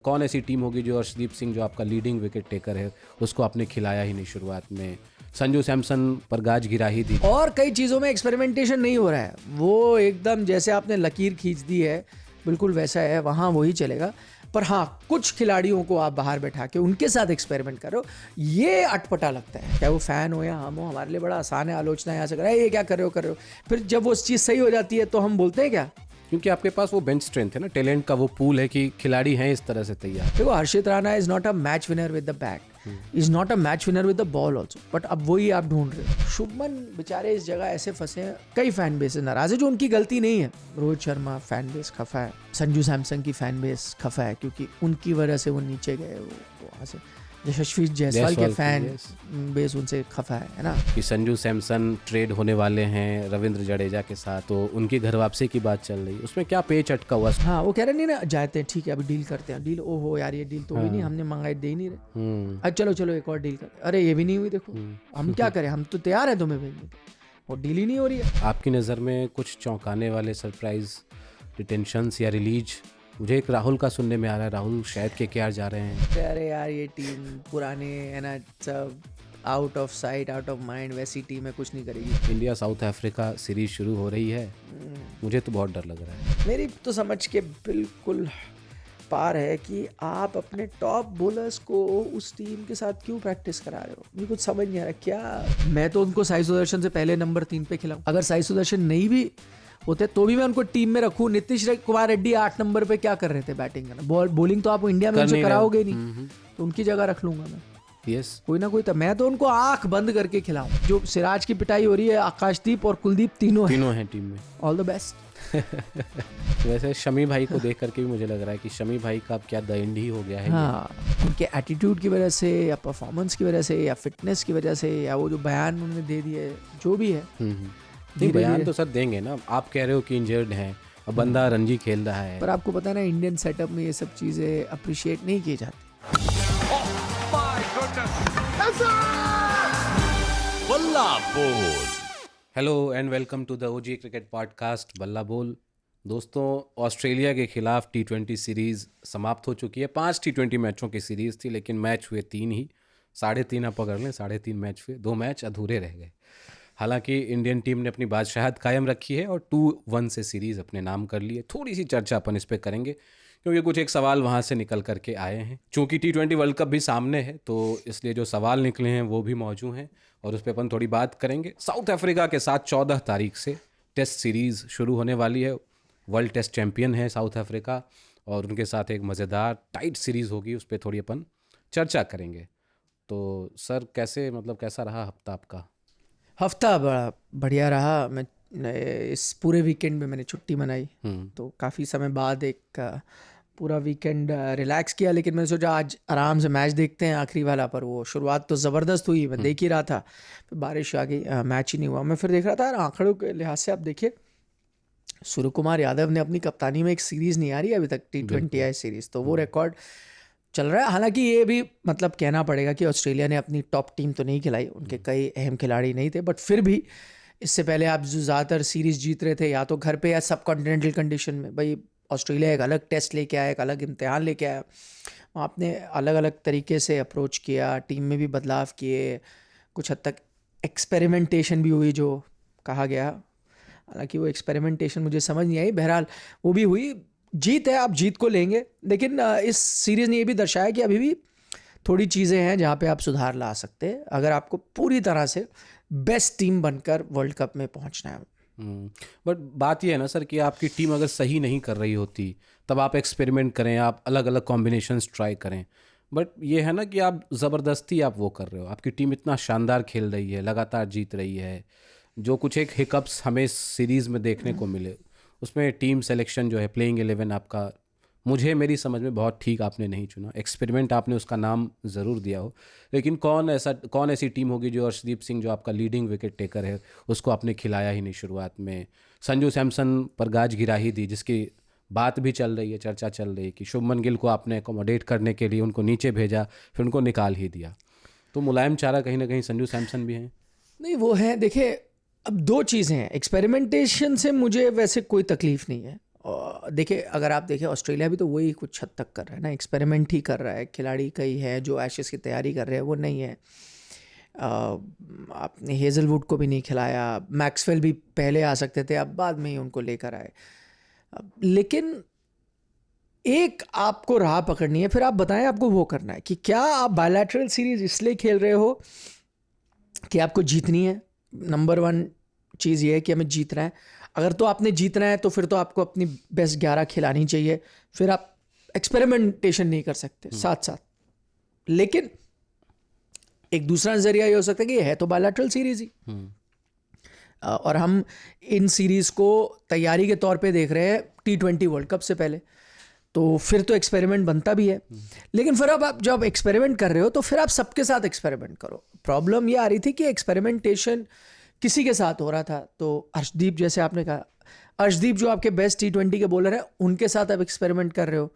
कौन ऐसी टीम होगी जो अर्शदीप सिंह जो आपका लीडिंग विकेट टेकर है उसको आपने खिलाया ही नहीं शुरुआत में। संजू सैमसन पर गाज गिरा ही दी। और कई चीज़ों में एक्सपेरिमेंटेशन नहीं हो रहा है, वो एकदम जैसे आपने लकीर खींच दी है बिल्कुल वैसा है, वहाँ वही चलेगा। पर हाँ, कुछ खिलाड़ियों को आप बाहर बैठा के उनके साथ एक्सपेरिमेंट करो, ये अटपटा लगता है। क्या वो फ़ैन हो या हम हो, हमारे लिए बड़ा आसान है आलोचना यहाँ से कर ये क्या कर रहे हो। फिर जब वो चीज़ सही हो जाती है तो हम बोलते हैं क्या, क्योंकि आपके पास वो बेंच स्ट्रेंथ है ना, टैलेंट का वो पूल है कि खिलाड़ी हैं इस तरह से तैयार। देखो Harshit Rana is not a match winner with the bat, is not a match winner with the ball also, but अब वही आप ढूंढ रहे हो। शुभमन बेचारे इस जगह ऐसे फंसे हैं, कई फैन बेस नाराज है जो उनकी गलती नहीं है। रोहित शर्मा फैन बेस खफा है, संजू सैमसन की फैन बेस खफा है क्योंकि उनकी वजह से वो नीचे गए, वो वहाँ से यशस्वी जायसवाल के फैन बेस उनसे खफा है ना, कि संजू सैमसन ट्रेड होने वाले हैं रविंद्र जडेजा के साथ, तो उनकी घर वापसी की बात चल रही है, उसमें क्या पेच अटका हुआ। हाँ वो कह रहे नहीं ना, जाते हैं ठीक है अभी डील करते हैं, डील ओहो यार ये डील तो हुई नहीं, हमने मंगाई दे ही नहीं रहे, अच्छा चलो एक और डील करते, अरे ये भी नहीं हुई, देखो हम क्या करें, हम तो तैयार हैं तुम्हें भेजने, और डील ही नहीं हो रही है। आपकी नज़र में कुछ चौंकाने वाले सरप्राइज डिटेंशंस या रिलीज? मुझे एक राहुल का सुनने में आ रहा है, राहुल शायद KKR जा रहे हैं। अरे यार ये टीम पुराने है ना, सब out of sight out of mind, वैसी टीम है, कुछ नहीं करेगी। इंडिया साउथ अफ्रीका सीरीज शुरू हो रही है, मुझे तो बहुत डर लग रहा है। मेरी तो समझ के बिल्कुल पार है कि आप अपने टॉप बॉलर्स को उस टीम के साथ क्यों प्रैक्टिस करा रहे हो, मुझे कुछ समझ नहीं आ रहा। क्या मैं तो उनको साई सुदर्शन से पहले नंबर 3 पे खिलाऊं, अगर साई सुदर्शन नहीं भी होते तो भी मैं उनको टीम में रखूं। नीतीश कुमार रेड्डी 8 नंबर पे क्या कर रहे थे, बैटिंग करना, बॉलिंग तो आप इंडिया में उनसे कराओगे नहीं, तो उनकी जगह रख लूंगा मैं। यस, कोई ना कोई, तो मैं तो उनको आंख बंद करके खिलाऊं। जो सिराज की पिटाई हो रही है, आकाशदीप और कुलदीप तीनों हैं टीम में। All the best. वैसे शमी भाई को देख करके भी मुझे लग रहा है कि शमी भाई का अब क्या द एंड ही हो गया है। हाँ, उनके एटीट्यूड की वजह से या परफॉर्मेंस की वजह से या फिटनेस की वजह से या वो जो बयान उन्होंने दे दिए जो भी है, नहीं बयान तो सर देंगे ना, आप कह रहे हो कि इंजर्ड हैं और बंदा रणजी खेल रहा है, पर आपको पता है ना इंडियन सेटअप में ये सब चीज़ें अप्रिशिएट नहीं की जाती। Balla Bol. Hello and welcome to the OG cricket podcast Balla Bol. दोस्तों, ऑस्ट्रेलिया के खिलाफ T20 सीरीज़ समाप्त हो चुकी है। 5 T20 मैचों की सीरीज़ थी, लेकिन मैच हुए 3 ही, 3.5 आप पकड़ लें, 3.5 मैच हुए, 2 मैच अधूरे रह गए। हालांकि इंडियन टीम ने अपनी बादशाहत कायम रखी है और 2-1 से सीरीज़ अपने नाम कर ली है। थोड़ी सी चर्चा अपन इस पर करेंगे क्योंकि कुछ एक सवाल वहाँ से निकल करके आए हैं। चूँकि T20 वर्ल्ड कप भी सामने है, तो इसलिए जो सवाल निकले हैं वो भी मौजूद हैं और उस पर अपन थोड़ी बात करेंगे। साउथ अफ्रीका के साथ 14 तारीख से टेस्ट सीरीज़ शुरू होने वाली है। वर्ल्ड टेस्ट चैम्पियन है साउथ अफ्रीका और उनके साथ एक मज़ेदार टाइट सीरीज़ होगी, उस पर थोड़ी अपन चर्चा करेंगे। तो सर कैसा रहा हफ्ता आपका? हफ्ता बड़ा बढ़िया रहा। मैं इस पूरे वीकेंड में मैंने छुट्टी मनाई, तो काफ़ी समय बाद एक पूरा वीकेंड रिलैक्स किया, लेकिन मैंने सोचा आज आराम से मैच देखते हैं आखिरी वाला। पर वो शुरुआत तो ज़बरदस्त हुई, मैं देख ही रहा था, फिर बारिश आ गई, मैच ही नहीं हुआ। मैं फिर देख रहा था आंकड़ों के लिहाज से, आप देखिए सूर्य कुमार यादव ने अपनी कप्तानी में एक सीरीज़ नहीं आ रही अभी तक, T20 आई सीरीज़, तो वो रिकॉर्ड चल रहा है। हालांकि ये भी मतलब कहना पड़ेगा कि ऑस्ट्रेलिया ने अपनी टॉप टीम तो नहीं खिलाई, उनके कई अहम खिलाड़ी नहीं थे, बट फिर भी इससे पहले आप जो ज़्यादातर सीरीज़ जीत रहे थे या तो घर पे या सब कॉन्टिनेंटल कंडीशन में, भाई ऑस्ट्रेलिया एक अलग टेस्ट लेके आया, एक अलग इम्तिहान लेके आया, आपने अलग अलग तरीके से अप्रोच किया, टीम में भी बदलाव किए, कुछ हद तक एक्सपेरिमेंटेशन भी हुई जो कहा गया। हालांकि वो एक्सपेरिमेंटेशन मुझे समझ नहीं आई, बहरहाल वो भी हुई। जीत है, आप जीत को लेंगे, लेकिन इस सीरीज़ ने ये भी दर्शाया कि अभी भी थोड़ी चीज़ें हैं जहाँ पे आप सुधार ला सकते हैं अगर आपको पूरी तरह से बेस्ट टीम बनकर वर्ल्ड कप में पहुँचना है। बट बात ये है ना सर कि आपकी टीम अगर सही नहीं कर रही होती तब आप एक्सपेरिमेंट करें, आप अलग अलग कॉम्बिनेशंस ट्राई करें, बट ये है ना कि आप ज़बरदस्ती आप वो कर रहे हो। आपकी टीम इतना शानदार खेल रही है, लगातार जीत रही है, जो कुछ एक हिकअप्स हमें सीरीज़ में देखने को मिले उसमें टीम सिलेक्शन जो है, प्लेइंग 11 आपका मुझे मेरी समझ में बहुत ठीक आपने नहीं चुना। एक्सपेरिमेंट आपने उसका नाम ज़रूर दिया हो, लेकिन कौन ऐसी टीम होगी जो अर्शदीप सिंह जो आपका लीडिंग विकेट टेकर है उसको आपने खिलाया ही नहीं शुरुआत में। संजू सैमसन पर गाज गिरा ही दी, जिसकी बात भी चल रही है, चर्चा चल रही है कि शुभमन गिल को आपने अकोमोडेट करने के लिए उनको नीचे भेजा, फिर उनको निकाल ही दिया। तो मुलायम चारा कहीं ना कहीं संजू सैमसन भी हैं। नहीं वो है, देखिए अब 2 चीज़ें हैं, एक्सपेरिमेंटेशन से मुझे वैसे कोई तकलीफ़ नहीं है, देखिए, अगर आप देखें ऑस्ट्रेलिया भी तो वही कुछ हद तक कर रहा है ना, एक्सपेरिमेंट ही कर रहा है। खिलाड़ी कई है जो एशेस की तैयारी कर रहे हैं, वो नहीं है। आपने हेजलवुड को भी नहीं खिलाया, मैक्सवेल भी पहले आ सकते थे, अब बाद में ही उनको लेकर आए। लेकिन एक आपको राह पकड़नी है, फिर आप बताएं आपको वो करना है कि क्या आप बायलैटरल सीरीज इसलिए खेल रहे हो कि आपको जीतनी है। नंबर 1 चीज़ ये है कि हमें जीतना है। अगर तो आपने जीतना है तो फिर तो आपको अपनी बेस्ट 11 खिलानी चाहिए, फिर आप एक्सपेरिमेंटेशन नहीं कर सकते साथ साथ। लेकिन एक दूसरा नज़रिया ये हो सकता है कि ये है तो बायलैटरल सीरीज ही, और हम इन सीरीज़ को तैयारी के तौर पे देख रहे हैं T20 वर्ल्ड कप से पहले, तो फिर तो एक्सपेरिमेंट बनता भी है। लेकिन फिर अब आप जब एक्सपेरिमेंट कर रहे हो तो फिर आप सबके साथ एक्सपेरिमेंट करो। प्रॉब्लम ये आ रही थी कि एक्सपेरिमेंटेशन किसी के साथ हो रहा था, तो अर्शदीप, जैसे आपने कहा, अर्शदीप जो आपके बेस्ट T20 के बॉलर हैं, उनके साथ आप एक्सपेरिमेंट कर रहे हो।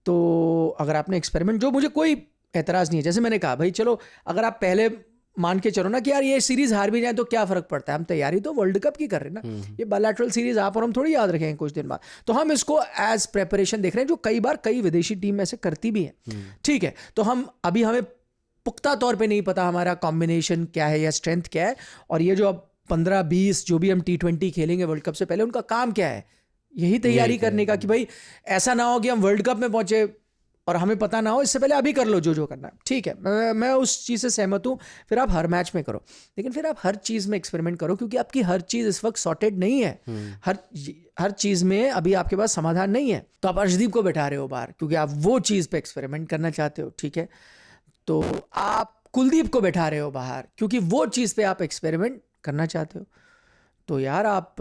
तो अगर आपने एक्सपेरिमेंट, जो मुझे कोई एतराज़ नहीं है, जैसे मैंने कहा भाई चलो अगर आप पहले मान के चलो ना कि यार ये सीरीज हार भी जाए तो क्या फर्क पड़ता है, हम तैयारी तो वर्ल्ड कप की कर रहे हैं ना, ये बायलैटरल सीरीज आप और हम थोड़ी याद रखेंगे कुछ दिन बाद। तो हम इसको एज प्रेपरेशन देख रहे हैं, जो कई बार कई विदेशी टीम ऐसे करती भी है। ठीक है, तो हम अभी हमें पुख्ता तौर पे नहीं पता हमारा कॉम्बिनेशन क्या है या स्ट्रेंथ क्या है, और ये जो अब 15-20 जो भी हम T20 खेलेंगे वर्ल्ड कप से पहले, उनका काम क्या है, यही तैयारी करने का कि भाई ऐसा ना हो कि हम वर्ल्ड कप में पहुंचे और हमें पता ना हो, इससे पहले अभी कर लो जो करना है। ठीक है, मैं उस चीज़ से सहमत हूँ। फिर आप हर मैच में करो, लेकिन फिर आप हर चीज़ में एक्सपेरिमेंट करो, क्योंकि आपकी हर चीज़ इस वक्त सॉर्टेड नहीं है। हर चीज़ में अभी आपके पास समाधान नहीं है। तो आप अर्शदीप को बैठा रहे हो बाहर क्योंकि आप वो चीज़ पे एक्सपेरिमेंट करना चाहते हो, ठीक है। तो आप कुलदीप को बैठा रहे हो बाहर क्योंकि वो चीज़ पे आप एक्सपेरिमेंट करना चाहते हो। तो यार आप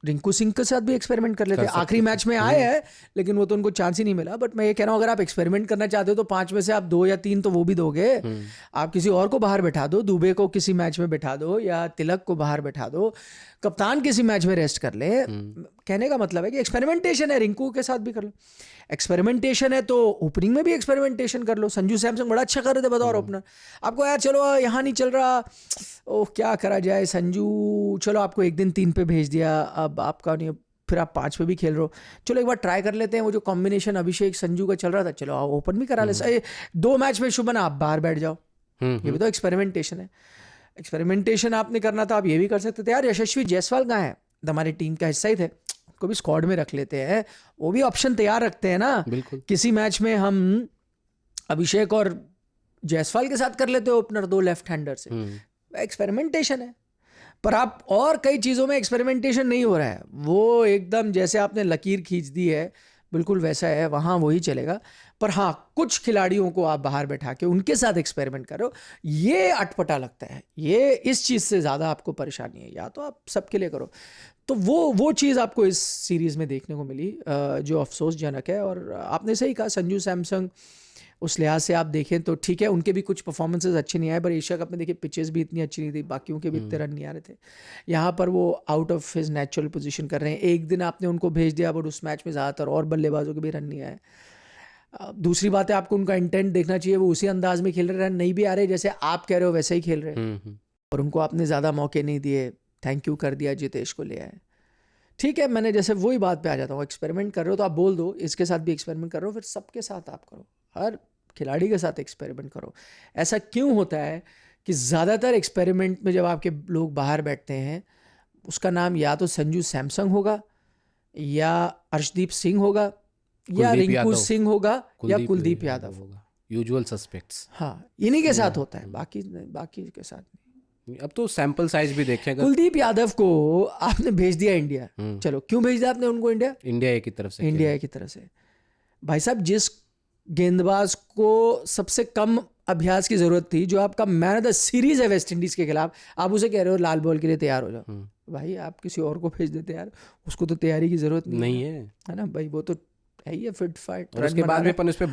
रिंकू सिंह के साथ भी एक्सपेरिमेंट कर लेते हैं। आखिरी मैच में आए हैं लेकिन वो तो उनको चांस ही नहीं मिला। बट मैं ये कह रहा हूँ, अगर आप एक्सपेरिमेंट करना चाहते हो तो 5 में से आप 2 या 3 तो वो भी दोगे। आप किसी और को बाहर बैठा दो, दुबे को किसी मैच में बैठा दो या तिलक को बाहर बैठा दो, कप्तान किसी मैच में रेस्ट कर ले। कहने का मतलब है कि एक्सपेरिमेंटेशन है, रिंकू के साथ भी कर लो। एक्सपेरिमेंटेशन है तो ओपनिंग में भी एक्सपेरिमेंटेशन कर लो। संजू सैमसन बड़ा अच्छा कर रहे थे बतौर ओपनर। आपको यार चलो यहाँ नहीं चल रहा, ओह क्या करा जाए संजू, चलो आपको एक दिन 3 पे भेज दिया, अब आपका नहीं, फिर आप 5 पे भी खेल रहे हो, चलो एक बार ट्राई कर लेते हैं। वो जो कॉम्बिनेशन अभिषेक संजू का चल रहा था, चलो आप ओपन भी करा ले। 2 मैच में शुभन आप बाहर बैठ जाओ, ये भी तो एक्सपेरिमेंटेशन है। एक्सपेरिमेंटेशन आपने करना था, आप ये भी कर सकते थे यार यशस्वी जायसवाल कहाँ है, हमारी टीम का हिस्सा ही थे, को भी स्क्वाड में रख लेते हैं, वो भी ऑप्शन तैयार रखते हैं ना। बिल्कुल, किसी मैच में हम अभिषेक और जायसवाल के साथ कर लेते हो ओपनर, 2 लेफ्ट हैंडर से। एक्सपेरिमेंटेशन है। पर आप और कई चीज़ों में एक्सपेरिमेंटेशन नहीं हो रहा है, वो एकदम जैसे आपने लकीर खींच दी है बिल्कुल वैसा है, वहाँ वही चलेगा। पर हाँ, कुछ खिलाड़ियों को आप बाहर बैठा के उनके साथ एक्सपेरिमेंट करो, ये अटपटा लगता है। ये इस चीज़ से ज़्यादा आपको परेशानी है, या तो आप सबके लिए करो। तो वो चीज़ आपको इस सीरीज़ में देखने को मिली जो अफसोसजनक है। और आपने सही कहा, संजू सैमसन उस लिहाज से आप देखें तो ठीक है, उनके भी कुछ परफॉर्मेंसेस अच्छे नहीं आए, पर एशिया कप में देखिए पिचेस भी इतनी अच्छी नहीं थी, बाकियों के भी इतने रन नहीं आ रहे थे। यहाँ पर वो out of his natural position कर रहे हैं। एक दिन आपने उनको भेज दिया, बट उस मैच में ज़्यादातर और बल्लेबाजों के भी रन नहीं आए। दूसरी बात है, आपको उनका इंटेंट देखना चाहिए, वो उसी अंदाज में खेल रहे, रन नहीं भी आ रहे जैसे आप कह रहे हो वैसे ही खेल रहे, और उनको आपने ज़्यादा मौके नहीं दिए, थैंक यू कर दिया, जितेश को ले आए। ठीक है, मैंने जैसे वही बात पे आ जाता हूँ, एक्सपेरिमेंट कर रहे हो तो आप बोल दो इसके साथ भी एक्सपेरिमेंट कर रहे हो, फिर सबके साथ आप करो, हर खिलाड़ी के साथ एक्सपेरिमेंट करो। ऐसा क्यों होता है कि ज़्यादातर एक्सपेरिमेंट में जब आपके लोग बाहर बैठते हैं, उसका नाम या तो संजू सैमसन होगा, या अर्शदीप सिंह होगा, या रिंकू सिंह होगा, या कुलदीप यादव होगा। Usual suspects. हाँ, इन्हीं के साथ होता है, बाकी के साथ नहीं। अब तो सैंपल साइज भी देखेगा। कुलदीप यादव को आपने भेज दिया इंडिया, चलो क्यों भेज दिया आपने उनको इंडिया? इंडिया ए की तरफ से। इंडिया ए की तरफ से भाई साहब, जिस गेंदबाज को सबसे कम अभ्यास की जरूरत थी, जो आपका मैन ऑफ द सीरीज है वेस्ट इंडीज के खिलाफ, आप उसे कह रहे हो लाल बॉल के लिए तैयार हो जाओ। भाई आप किसी और को भेज देते यार, उसको तो तैयारी की जरूरत नहीं है ना भाई, वो तो है ही फिट फाइट। और उसके बाद में अपन उस पर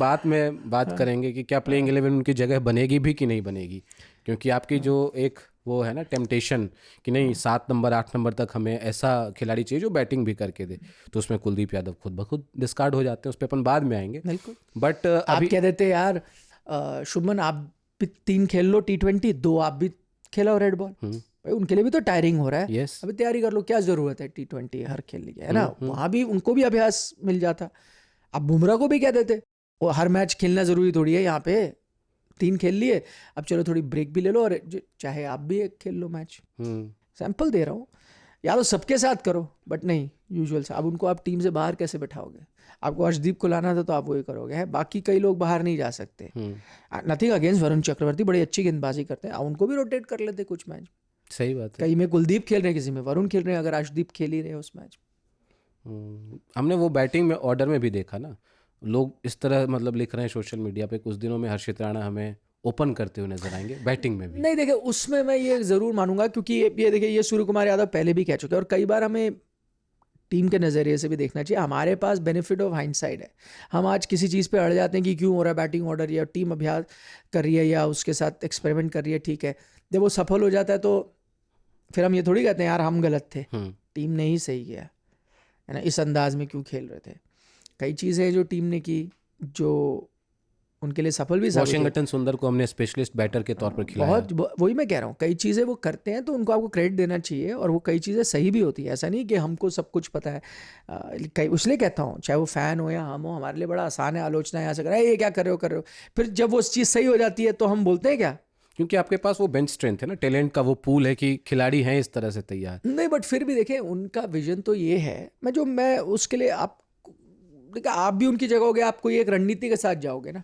बात करेंगे कि क्या प्लेइंग 11 उनकी जगह बनेगी भी कि नहीं बनेगी, क्योंकि आपकी जो एक वो है ना टेम्पटेशन कि नहीं 7 नंबर 8 नंबर तक हमें ऐसा खिलाड़ी चाहिए जो बैटिंग भी करके दे, तो उसमें कुलदीप यादव खुद ब खुद डिस्कार्ड हो जाते हैं। उस पर अपन बाद में आएंगे। बिल्कुल, बट आप कह देते यार शुभमन आप भी 3 खेल लो T20, 2 आप भी खेलो रेड बॉल, भाई उनके लिए भी तो टायरिंग हो रहा है। Yes. अभी तैयारी कर लो, क्या ज़रूरत है T20 हर खेलने की, है ना। वहाँ भी उनको भी अभ्यास मिल जाता। अब बुमराह को भी कह देते वो हर मैच खेलना ज़रूरी थोड़ी है, यहाँ पे 3 खेल लिए, अब चलो थोड़ी ब्रेक भी ले लो और चाहे आप भी एक खेल लो मैच। सैंपल दे रहा हूँ, या तो सबके साथ करो, बट नहीं यूजुअल से। अब उनको आप टीम से बाहर कैसे बैठाओगे? आपको अर्शदीप को लाना था तो आप वही करोगे, है बाकी कई लोग बाहर नहीं जा सकते। नथिंग अगेंस्ट वरुण चक्रवर्ती, बड़ी अच्छी गेंदबाजी करते हैं, उनको भी रोटेट कर लेते कुछ मैच। सही बात है। कहीं में कुलदीप खेल रहे हैं, किसी में वरुण खेल रहे हैं, अगर अर्शदीप खेल ही रहे उस मैच। हमने वो बैटिंग में ऑर्डर में भी देखा ना, लोग इस तरह मतलब लिख रहे हैं सोशल मीडिया पे, कुछ दिनों में हर्षित राणा हमें ओपन करते हुए नजर आएंगे बैटिंग में भी। नहीं देखिए, उसमें मैं ये ज़रूर मानूंगा, क्योंकि ये देखिए, ये सूर्य कुमार यादव पहले भी कह चुके हैं और कई बार हमें टीम के नज़रिए से भी देखना चाहिए। हमारे पास बेनिफिट ऑफ हाइंडसाइट है। हम आज किसी चीज़ पे अड़ जाते हैं कि क्यों हो रहा है बैटिंग ऑर्डर, या टीम अभ्यास कर रही है या उसके साथ एक्सपेरिमेंट कर रही है, ठीक है। जब वो सफल हो जाता है तो फिर हम ये थोड़ी कहते हैं यार हम गलत थे, टीम ने ही सही किया, है ना, इस अंदाज में क्यों खेल रहे थे। कई चीज़ें जो टीम ने की जो उनके लिए सफल भी। वॉशिंगटन सुंदर को हमने स्पेशलिस्ट बैटर के तौर पर खिलाया। बहुत, वही मैं कह रहा हूँ, कई चीज़ें वो करते हैं तो उनको आपको क्रेडिट देना चाहिए, और वो कई चीज़ें सही भी होती है। ऐसा नहीं कि हमको सब कुछ पता है। इसलिए कहता हूँ, चाहे वो फ़ैन हो या हम हो, हमारे लिए बड़ा आसान है आलोचना यहाँ से कर ये क्या कर रहे हो। फिर जब वो चीज़ सही हो जाती है तो हम बोलते हैं क्या, क्योंकि आपके पास वो बेंच स्ट्रेंथ है ना, टैलेंट का वो पूल है कि खिलाड़ी हैं इस तरह से तैयार। नहीं, बट फिर भी देखें उनका विजन तो ये है, मैं उसके लिए आप भी उनकी जगह होगे, आप कोई एक रणनीति के साथ जाओगे ना,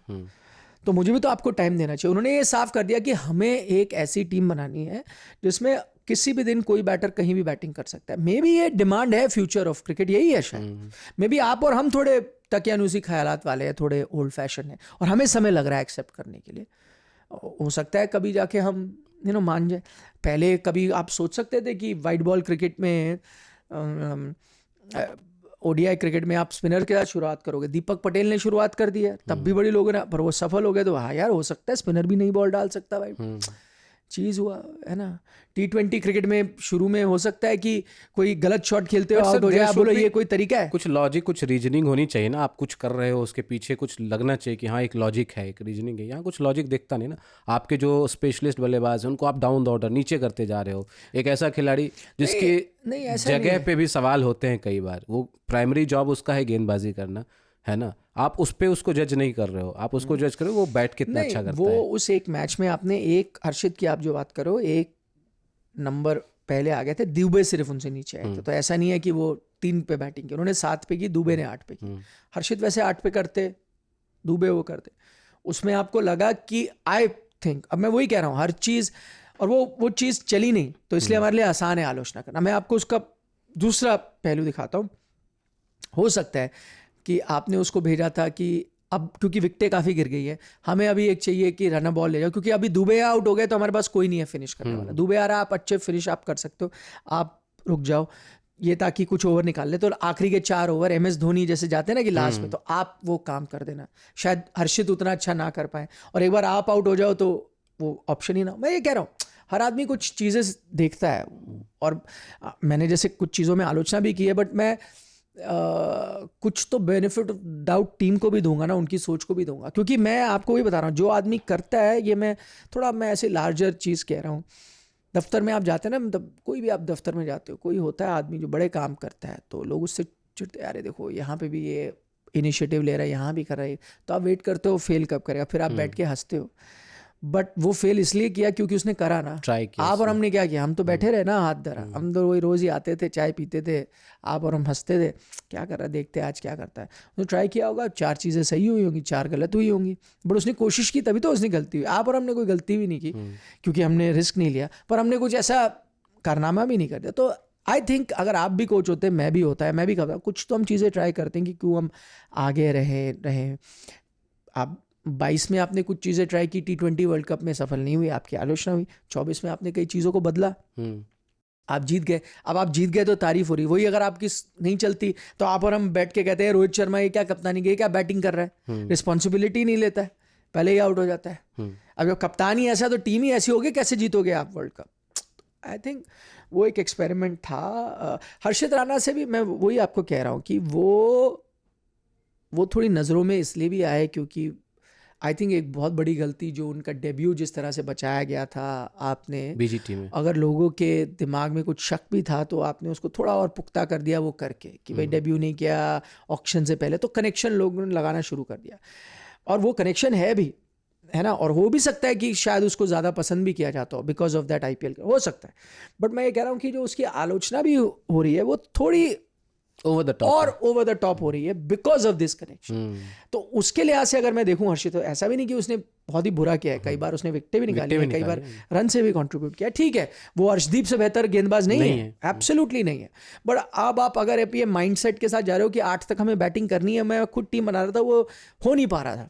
तो मुझे भी तो आपको टाइम देना चाहिए। उन्होंने ये साफ कर दिया कि हमें एक ऐसी टीम बनानी है जिसमें किसी भी दिन कोई बैटर कहीं भी बैटिंग कर सकता है। मे बी ये डिमांड है फ्यूचर ऑफ क्रिकेट, यही है शायद। मे बी आप और हम थोड़े तकियानुसी ख्यालात वाले हैं, थोड़े ओल्ड फैशन है, और हमें समय लग रहा है एक्सेप्ट करने के लिए। हो सकता है कभी जाके हम मान जाए। पहले कभी आप सोच सकते थे कि वाइट बॉल क्रिकेट में, ओडीआई क्रिकेट में आप स्पिनर के साथ शुरुआत करोगे? दीपक पटेल ने शुरुआत कर दी है, तब भी बड़ी लोगों ने, पर वो सफल हो गए। तो हाँ यार, हो सकता है स्पिनर भी नई बॉल डाल सकता भाई, चीज़ हुआ है ना। T20 क्रिकेट में शुरू में हो सकता है कि कोई गलत शॉट खेलते हो आउट हो जाए, आप बोलो ये कोई तरीका है? कुछ लॉजिक, कुछ रीजनिंग होनी चाहिए ना। आप कुछ कर रहे हो उसके पीछे कुछ लगना चाहिए कि हाँ एक लॉजिक है, एक रीजनिंग है। यहाँ कुछ लॉजिक दिखता नहीं ना। आपके जो स्पेशलिस्ट बल्लेबाज हैं उनको आप डाउन द ऑर्डर नीचे करते जा रहे हो। एक ऐसा खिलाड़ी जिसकी जगह पे भी सवाल होते हैं कई बार, वो प्राइमरी जॉब उसका है गेंदबाजी करना, है ना, आप उस पे उसको जज नहीं कर रहे हो, आप उसको जज करो वो बैट कितना अच्छा करता वो है। उस एक मैच में आपने एक हर्षित की आप जो बात करो, एक नंबर पहले आ गए थे, दुबे सिर्फ उनसे नीचे आए थे। तो ऐसा नहीं है कि वो 3 पे बैटिंग की, उन्होंने 7 पे की, दुबे ने 8 पे की। हर्षित वैसे 8 पे करते, दुबे वो करते। उसमें आपको लगा कि आई थिंक, अब मैं वही कह रहा हूँ, हर चीज़, और वो चीज़ चली नहीं, तो इसलिए हमारे लिए आसान है आलोचना करना। मैं आपको उसका दूसरा पहलू दिखाता हूँ। हो सकता है कि आपने उसको भेजा था कि अब क्योंकि विकेटें काफ़ी गिर गई है, हमें अभी एक चाहिए कि रन बॉल ले जाओ, क्योंकि अभी दुबे आउट हो गए तो हमारे पास कोई नहीं है फिनिश करने वाला। दुबे आ रहा, आप अच्छे फिनिश आप कर सकते हो, आप रुक जाओ, ये ताकि कुछ ओवर निकाल ले। तो आखिरी के 4 ओवर MS धोनी जैसे जाते हैं ना कि लास्ट में, तो आप वो काम कर देना। शायद हर्षित उतना अच्छा ना कर पाए, और एक बार आप आउट हो जाओ तो वो ऑप्शन ही ना। मैं ये कह रहा हूँ, हर आदमी कुछ चीज़ें देखता है, और मैंने जैसे कुछ चीज़ों में आलोचना भी की है, बट मैं कुछ तो बेनिफिट ऑफ डाउट टीम को भी दूंगा ना, उनकी सोच को भी दूंगा। क्योंकि मैं आपको भी बता रहा हूँ, जो आदमी करता है ये, मैं ऐसे लार्जर चीज़ कह रहा हूँ। दफ्तर में आप जाते हैं ना, मतलब कोई भी आप दफ्तर में जाते हो, कोई होता है आदमी जो बड़े काम करता है, तो लोग उससे चिढ़ते हैं, अरे देखो यहाँ पे भी ये इनिशिएटिव ले रहा है, यहाँ भी कर रहा है, तो आप वेट करते हो फेल कब करेगा, फिर आप बैठ के हंसते हो। बट वो फेल इसलिए किया क्योंकि उसने करा ना, ट्राई किया। आप और हमने क्या किया, हम तो बैठे रहे ना हाथ धरा। हम तो वही रोज़ ही आते थे, चाय पीते थे, आप और हम हंसते थे, क्या कर रहा है देखते आज क्या करता है। उसने ट्राई किया होगा, 4 चीज़ें सही हुई होंगी, 4 गलत हुई होंगी, बट उसने कोशिश की तभी तो उसने गलती हुई। आप और हमने कोई गलती भी नहीं की, क्योंकि हमने रिस्क नहीं लिया, पर हमने कुछ ऐसा कारनामा भी नहीं कर दिया। तो आई थिंक अगर आप भी कोच होते, मैं भी होता है, मैं भी करता, कुछ तो हम चीज़ें ट्राई करते हैं कि क्यों हम आगे रहे। आप 22 में आपने कुछ चीज़ें ट्राई की, T20 वर्ल्ड कप में सफल नहीं हुई, आपकी आलोचना हुई। 24 में आपने कई चीज़ों को बदला, आप जीत गए। अब आप जीत गए तो तारीफ हो रही, वही अगर आपकी नहीं चलती तो आप और हम बैठ के कहते हैं रोहित शर्मा ये क्या कप्तानी की, क्या बैटिंग कर रहा है, रिस्पॉन्सिबिलिटी नहीं लेता है, पहले ही आउट हो जाता है। अब जब कप्तान ही ऐसा तो टीम ही ऐसी होगी, कैसे जीतोगे आप वर्ल्ड कप। आई थिंक वो एक एक्सपेरिमेंट था। हर्षित राणा से भी मैं वही आपको कह रहा हूँ कि वो थोड़ी नज़रों में इसलिए भी आए क्योंकि आई थिंक एक बहुत बड़ी गलती जो उनका डेब्यू जिस तरह से बचाया गया था, आपने बीजीटी में अगर लोगों के दिमाग में कुछ शक भी था तो आपने उसको थोड़ा और पुख्ता कर दिया वो करके कि भाई डेब्यू नहीं किया ऑक्शन से पहले, तो कनेक्शन लोगों ने लगाना शुरू कर दिया और वो कनेक्शन है भी, है ना। और हो भी सकता है कि शायद उसको ज़्यादा पसंद भी किया जाता हो बिकॉज ऑफ दैट IPL, हो सकता है। बट मैं ये कह रहा हूँ कि जो उसकी आलोचना भी हो रही है वो थोड़ी ओवर द टॉप और ओवर द टॉप हो रही है बिकॉज ऑफ दिस कनेक्शन। तो उसके लिहाज से अगर मैं देखूं हर्षित, तो ऐसा भी नहीं कि उसने बहुत ही बुरा किया है, कई बार उसने विकेटें भी निकाली है, कई बार रन से भी कंट्रीब्यूट किया, ठीक है। वो अर्शदीप से बेहतर गेंदबाज नहीं है, एब्सोल्युटली नहीं है। बट अब आप अगर ये माइंडसेट के साथ जा रहे हो कि 8 तक हमें बैटिंग करनी है, मैं खुद टीम बना रहा था, वो हो नहीं पा रहा था,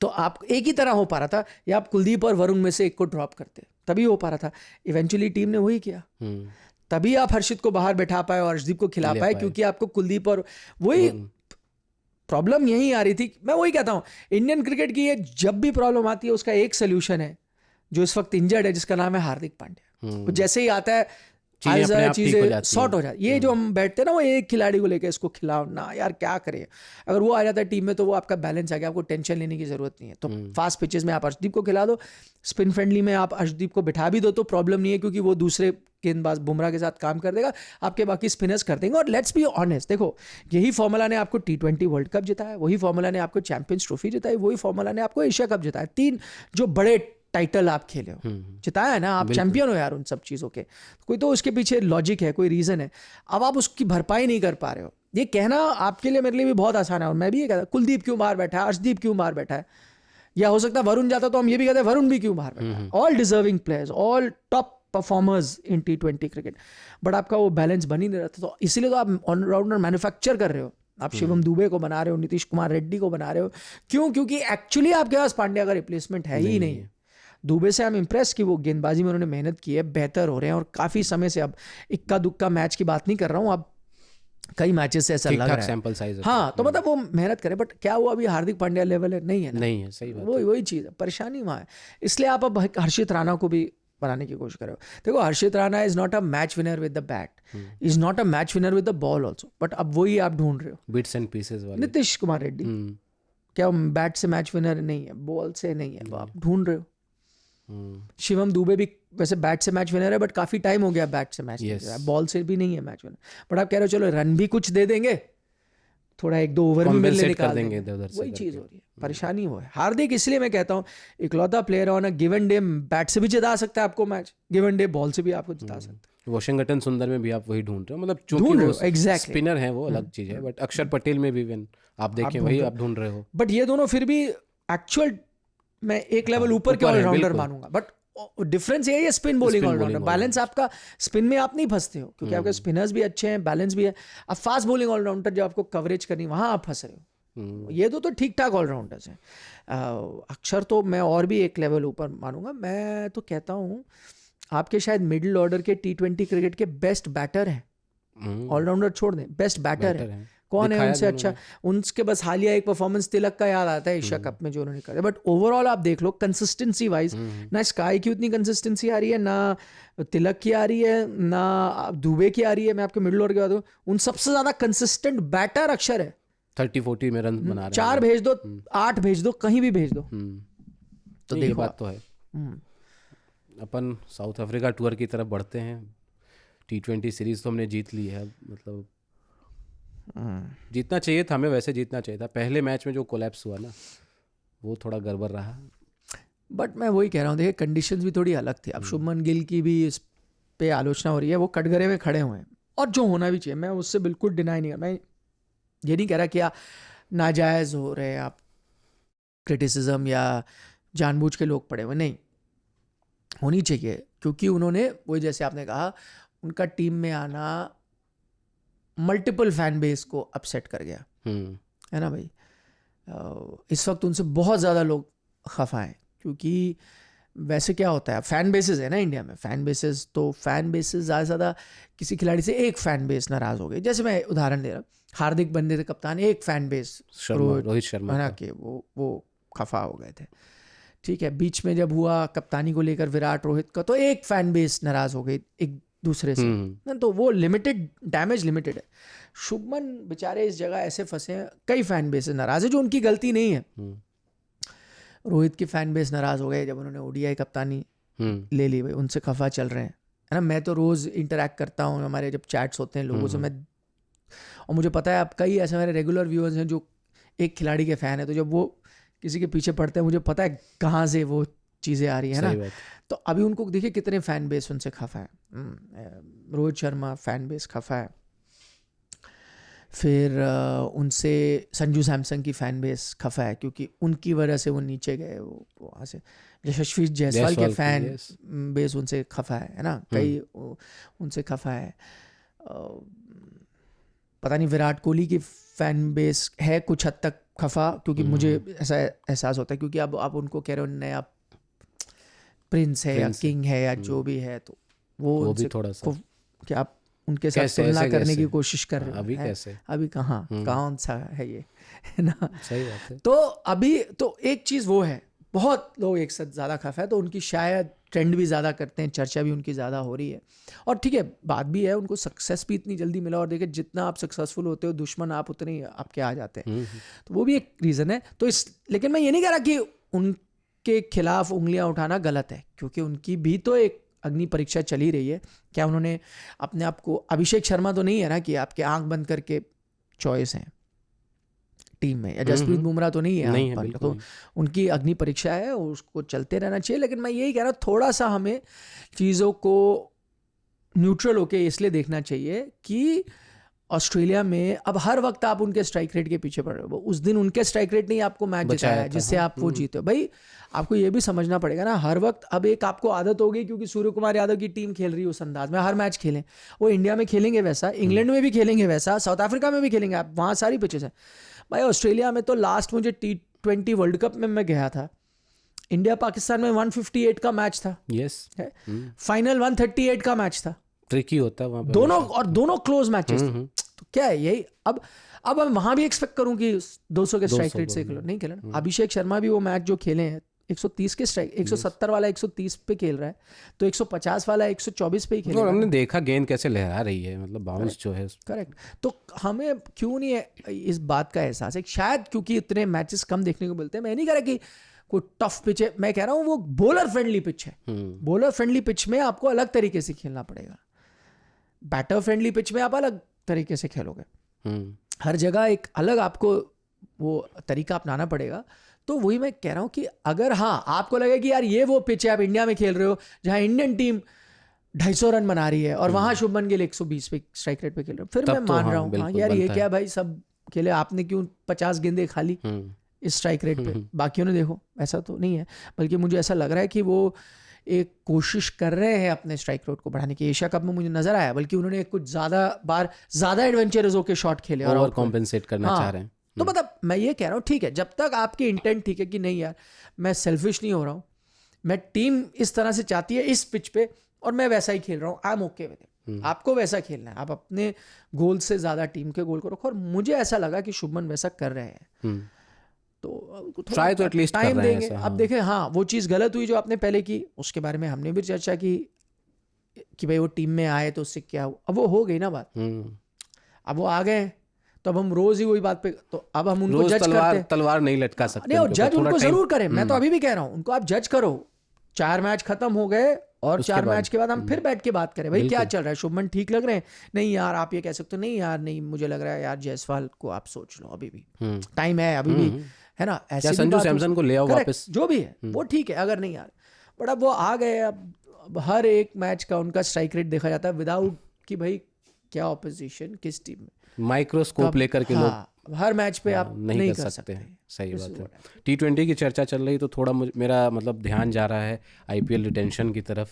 तो आप एक ही तरह हो पा रहा था, या आप कुलदीप और वरुण में से एक को ड्रॉप करते तभी हो पा रहा था। इवेंचुअली टीम ने वही किया, तभी आप हर्षित को बाहर बैठा पाए और अर्शदीप को खिला पाए, क्योंकि आपको कुलदीप और वही प्रॉब्लम यही आ रही थी। मैं वही कहता हूं, इंडियन क्रिकेट की ये जब भी प्रॉब्लम आती है उसका एक सोल्यूशन है जो इस वक्त इंजर्ड है, जिसका नाम है हार्दिक पांड्या। जैसे ही आता है चीजें सॉर्ट हो जाती। ये जो हम बैठते हैं ना, वो एक खिलाड़ी को लेकर इसको खिलाओ ना यार, क्या करें। अगर वो आ जाता है टीम में तो वो आपका बैलेंस आ गया, आपको टेंशन लेने की जरूरत नहीं है। तो फास्ट पिचेस में आप अर्शदीप को खिला दो, स्पिन फ्रेंडली में आप अर्शदीप को बिठा भी दो तो प्रॉब्लम नहीं है, क्योंकि वो दूसरे गेंदबाज बुमराह के साथ काम कर देगा, आपके बाकी स्पिनर्स कर देंगे। और लेट्स बी ऑनेस्ट, देखो यही फॉर्मूला ने आपको T20 वर्ल्ड कप जिताया, वही फॉर्मूला ने आपको चैंपियंस ट्रॉफी जिताई, वही फॉर्मूला ने आपको एशिया कप जिताया। 3 जो बड़े टाइटल आप खेले हो, जिताया है ना, आप चैंपियन हो यार उन सब चीज़ों के। कोई तो उसके पीछे लॉजिक है, कोई रीज़न है। अब आप उसकी भरपाई नहीं कर पा रहे हो। ये कहना आपके लिए, मेरे लिए भी बहुत आसान है, और मैं भी ये कहता कुलदीप क्यों बाहर बैठा है, अर्शदीप क्यों बाहर बैठा है, या हो सकता है वरुण जाता तो हम ये भी कहते हैं वरुण भी क्यों बाहर बैठा है। All deserving players, all top performers in T20 cricket, but आपका वो बैलेंस बन ही नहीं रहता। तो इसीलिए तो आप ऑलराउंडर मैन्युफैक्चर कर रहे हो, आप शिवम दुबे को बना रहे हो, नीतीश कुमार रेड्डी को बना रहे हो। क्यों? क्योंकि एक्चुअली आपके पास पांड्या का रिप्लेसमेंट है ही नहीं है। दुबे से हम इम्प्रेस कि वो गेंदबाजी में उन्होंने मेहनत की है, बेहतर हो रहे हैं, और काफ़ी समय से, अब इक्का दुक्का मैच की बात नहीं कर रहा हूँ, अब कई मैचेस से ऐसा लग रहा है सैंपल साइज, हाँ, तो मतलब वो मेहनत करे। बट क्या वो अभी हार्दिक पांड्या लेवल है? नहीं है ना, नहीं है, सही बात। वही चीज़ है, परेशानी वहाँ है। इसलिए आप अब हर्षित राणा को भी बनाने की कोशिश करो। देखो Harshit Rana is not a match winner with the bat, is not a match winner with the ball also, but अब वही आप ढूंढ रहे हो, बिट्स एंड पीसेस वाले। नीतीश कुमार रेड्डी क्या बैट से मैच विनर नहीं है, बॉल से नहीं है, आप ढूंढ रहे हो। शिवम दुबे भी वैसे बैट से मैच विनर है, बट काफी टाइम हो गया बैट से मैच, बॉल से भी नहीं है मैच विनर। बट आप कह रहे हो चलो रन भी कुछ दे देंगे, थोड़ा 1-2 ओवर भी मिलने निकाल देंगे, वही चीज हो रही है। परेशानी वो है। हार्दिक इसलिए मैं कहता हूँ इकलौता player on a given day bat से भी जिता सकता है आपको मैच, गिवन डे बॉल से भी आपको जिता सकता है। वॉशिंगटन सुंदर में भी आप वही ढूंढ रहे हो, मतलब चूंकि वो एग्जैक्टली स्पिनर है वो अलग चीज है, बट अक्षर पटेल में भी आप देखें वही आप ढूंढ रहे हो। बट ये दोनों फिर भी एक्चुअल मैं एक लेवल ऊपर के ऑलराउंडर मानूंगा। बट डिफरेंस ये है स्पिन बॉलिंग ऑलराउंडर, बैलेंस आपका स्पिन में आप नहीं फंसते हो, क्योंकि आपके स्पिनर्स भी अच्छे हैं, बैलेंस भी है। अब फास्ट बॉलिंग ऑलराउंडर जो आपको कवरेज करनी, वहां आप फंस रहे हो। ये दो तो ठीक ठाक ऑलराउंडर्स हैं। अक्षर तो मैं और भी एक लेवल ऊपर मानूंगा। मैं तो कहता हूँ आपके शायद मिडिल ऑर्डर के T20 क्रिकेट के बेस्ट बैटर हैं, ऑलराउंडर छोड़ दें, बेस्ट बैटर है। कौन है उनसे अच्छा? उनके बस हालिया एक परफॉर्मेंस तिलक का याद आता है एशिया कप में जो उन्होंने करा। बट ओवरऑल आप देख लो कंसिस्टेंसी वाइज, ना स्काई की उतनी कंसिस्टेंसी आ रही है, ना तिलक की आ रही है, ना दुबे की आ रही है। मैं आपके मिडिल ऑर्डर के बात, उन सबसे ज्यादा कंसिस्टेंट बैटर अक्षर है। 30-40 में रन बना रहे हैं। 4 भेज दो, 8 भेज दो, कहीं भी भेज दो। तो देखो बात तो है। अपन साउथ अफ्रीका टूर की तरफ बढ़ते हैं। T20 सीरीज तो हमने जीत ली है, मतलब जीतना चाहिए था हमें, वैसे जीतना चाहिए था। पहले मैच में जो कोलैप्स हुआ ना, वो थोड़ा गड़बड़ रहा। बट मैं वही कह रहा हूँ, देखिए कंडीशंस भी थोड़ी अलग थी। अब शुभमन गिल की भी इस पे आलोचना हो रही है, वो कटघरे में खड़े हुए हैं, और जो होना भी चाहिए, मैं उससे बिल्कुल डिनाई नहीं कर। मैं ये नहीं कह रहा कि आप नाजायज़ हो रहे, आप क्रिटिसिज्म या जानबूझ के लोग पड़े हुए, नहीं होनी चाहिए, क्योंकि उन्होंने वही, जैसे आपने कहा, उनका टीम में आना मल्टीपल फैन बेस को अपसेट कर गया, है ना भाई। इस वक्त उनसे बहुत ज़्यादा लोग खफा हैं, क्योंकि वैसे क्या होता है, फैन बेसेस है ना इंडिया में, फैन बेसेस, तो फैन बेसेस ज़्यादा से ज़्यादा किसी खिलाड़ी से एक फैन बेस नाराज़ हो गई। जैसे मैं उदाहरण दे रहा हूँ, हार्दिक बंदे थे कप्तान, एक फैन बेस रोहित शर्मा है ना, कि वो खफा हो गए थे। ठीक है, बीच में जब हुआ कप्तानी को लेकर विराट रोहित का, तो एक फैन बेस नाराज़ हो गई एक दूसरे से ना, तो वो लिमिटेड डैमेज लिमिटेड है। शुभमन बेचारे इस जगह ऐसे फंसे हैं, कई फैन बेस नाराज़ है, जो उनकी गलती नहीं है। रोहित की फैन बेस नाराज़ हो गए जब उन्होंने ओडीआई कप्तानी ले ली भाई, उनसे खफा चल रहे हैं, है ना। मैं तो रोज़ इंटरेक्ट करता हूँ, हमारे जब चैट्स होते हैं लोगों से, मैं, और मुझे पता है अब कई ऐसे मेरे रेगुलर व्यूअर्स हैं जो एक खिलाड़ी के फ़ैन है, तो जब वो किसी के पीछे पड़ते हैं मुझे पता है कहाँ से वो चीज़ें आ रही है ना। तो अभी उनको देखिए कितने फ़ैन बेस उनसे खफा है। रोहित शर्मा फ़ैन बेस खफा है, फिर उनसे संजू सैमसन की फ़ैन बेस खफा है क्योंकि उनकी वजह से वो नीचे गए, वो वहाँ से। यशस्वी जायसवाल के फ़ैन बेस उनसे खफा है ना, कई उनसे खफा है। पता नहीं विराट कोहली की फ़ैन बेस है कुछ हद तक खफा, क्योंकि मुझे ऐसा एहसास होता है क्योंकि अब आप उनको कह रहे हो नया प्रिंस है या किंग है या जो भी है, तो वो भी थोड़ा सा कि आप उनके साथ तुलना करने की कोशिश कर रहे हो। अभी कैसे, अभी कौन सा है ये, है ना। सही बात है। तो अभी तो एक चीज़ वो है, बहुत लोग एक साथ ज़्यादा खफा है, तो उनकी शायद ट्रेंड भी ज़्यादा करते हैं, चर्चा भी उनकी ज़्यादा हो रही है। और ठीक है, बात भी है, उनको सक्सेस भी इतनी जल्दी मिला, और देखिए जितना आप सक्सेसफुल होते हो दुश्मन आप उतने ही आपके आ जाते हैं, तो वो भी एक रीज़न है। तो लेकिन मैं ये नहीं कह रहा कि उनके खिलाफ उंगलियां उठाना गलत है, क्योंकि उनकी भी तो एक अग्नि परीक्षा चल ही रही है। क्या उन्होंने अपने आप को, अभिषेक शर्मा तो नहीं है ना कि आपके आंख बंद करके चॉइस हैं टीम में, या जसप्रीत बुमराह तो नहीं है, तो उनकी अग्नि परीक्षा है, उसको चलते रहना चाहिए। लेकिन मैं यही कह रहा हूँ, थोड़ा सा हमें चीज़ों को न्यूट्रल होके इसलिए देखना चाहिए कि ऑस्ट्रेलिया में अब हर वक्त आप उनके स्ट्राइक रेट के पीछे पड़ रहे हो। उस दिन उनके स्ट्राइक रेट ने आपको मैच जिताया जिससे आप वो जीते हो। भाई आपको ये भी समझना पड़ेगा ना, हर वक्त अब एक आपको आदत हो गई, क्योंकि सूर्य कुमार यादव की टीम खेल रही है उस अंदाज में, हर मैच खेलें, वो इंडिया में खेलेंगे वैसा, इंग्लैंड में भी खेलेंगे वैसा, साउथ अफ्रीका में भी खेलेंगे, आप वहाँ सारी पिचेस हैं। भाई ऑस्ट्रेलिया में तो लास्ट मुझे T20 वर्ल्ड कप में मैं गया था, इंडिया पाकिस्तान में 158 का मैच था, फाइनल 138 का मैच था, ट्रिकी होता है वहाँ पे दोनों, और दोनों क्लोज मैचेस थे। तो क्या है यही, अब मैं वहां भी एक्सपेक्ट करूं कि 200 के स्ट्राइक रेट से खेलो, नहीं खेला ना। अभिषेक शर्मा भी वो मैच जो खेले हैं 130 के स्ट्राइक, 170 वाला 130 पे खेल रहा है, तो 150 वाला 124 पे ही खेल रहा है। हमने देखा गेंद कैसे लहरा रही है, मतलब बाउंस जो है। करेक्ट। तो हमें क्यों नहीं है इस बात का एहसास है, शायद क्योंकि इतने मैचेस कम देखने को मिलते हैं। मैं नहीं कह रहा कि कोई टफ पिच है, मैं कह रहा हूँ वो बॉलर फ्रेंडली पिच है। बॉलर फ्रेंडली पिच में आपको अलग तरीके से खेलना पड़ेगा, बैटर फ्रेंडली पिच में आप अलग तरीके से खेलोगे, हर जगह एक अलग आपको वो तरीका अपनाना पड़ेगा। तो वही मैं कह रहा हूँ कि अगर आपको लगे कि यार ये वो पिच है, आप इंडिया में खेल रहे हो जहां इंडियन टीम 250 रन बना रही है और वहां शुभमन गिल 120 पे स्ट्राइक रेट पे खेल रहे हो, फिर मैं मान रहा हूँ यार ये क्या भाई, सब खेले, आपने क्यों 50 गेंदे खाली इस स्ट्राइक रेट पे, बाकियों ने देखो। ऐसा तो नहीं है, बल्कि मुझे ऐसा लग रहा है कि वो एक कोशिश कर रहे हैं अपने स्ट्राइक रेट को बढ़ाने की। एशिया कप में मुझे नजर आया, बल्कि उन्होंने कुछ ज्यादा एडवेंचरस होके शॉट खेले और ओवर कॉम्पेंसेट करना चाह रहे हैं। तो मतलब मैं ये कह रहा हूँ, ठीक है, जब तक आपकी इंटेंट ठीक है कि नहीं यार मैं सेल्फिश नहीं हो रहा हूँ, मैं टीम इस तरह से चाहती है इस पिच पे और मैं वैसा ही खेल रहा हूँ, I am okay with it. आपको वैसा खेलना है, आप अपने गोल से ज्यादा टीम के गोल को रखो, और मुझे ऐसा लगा कि शुभमन वैसा कर रहे हैं, तो ट्राई तो एटलीस्ट टाइम देंगे। अब देखें, वो चीज़ गलत हुई जो आपने पहले की, उसके बारे में हमने भी चर्चा की कि भाई वो टीम में आए तो उससे क्या हुआ। अब वो हो गई ना बात, अब वो आ गए, तो अब हम रोज ही वही बात पे, तो अब हम उनको जज करते हैं। तलवार नहीं लटका सकते, नहीं, जज उनको जरूर करें, मैं तो अभी भी कह रहा हूँ उनको आप जज करो। 4 मैच खत्म हो गए और 4 मैच के बाद हम फिर बैठ के बात करें, भाई क्या चल रहा है, शुभमन ठीक लग रहे हैं, नहीं यार आप ये कह सकते हो, नहीं यार नहीं मुझे लग रहा है यार जायसवाल को आप सोच लो, अभी भी टाइम है, अभी भी है ना। ऐसे संजू सैमसन को ले आओ वापस, जो भी है वो ठीक है, अगर नहीं यार, बट अब वो आ गए, अब हर एक मैच का उनका स्ट्राइक रेट देखा जाता है विदाउट कि भाई क्या ऑपोजिशन किस टीम में, माइक्रोस्कोप लेकर के लोग हर मैच पे आप नहीं कर सकते। सही बात है। T20 की चर्चा चल रही, तो थोड़ा मेरा मतलब ध्यान जा रहा है IPL रिटेंशन की तरफ,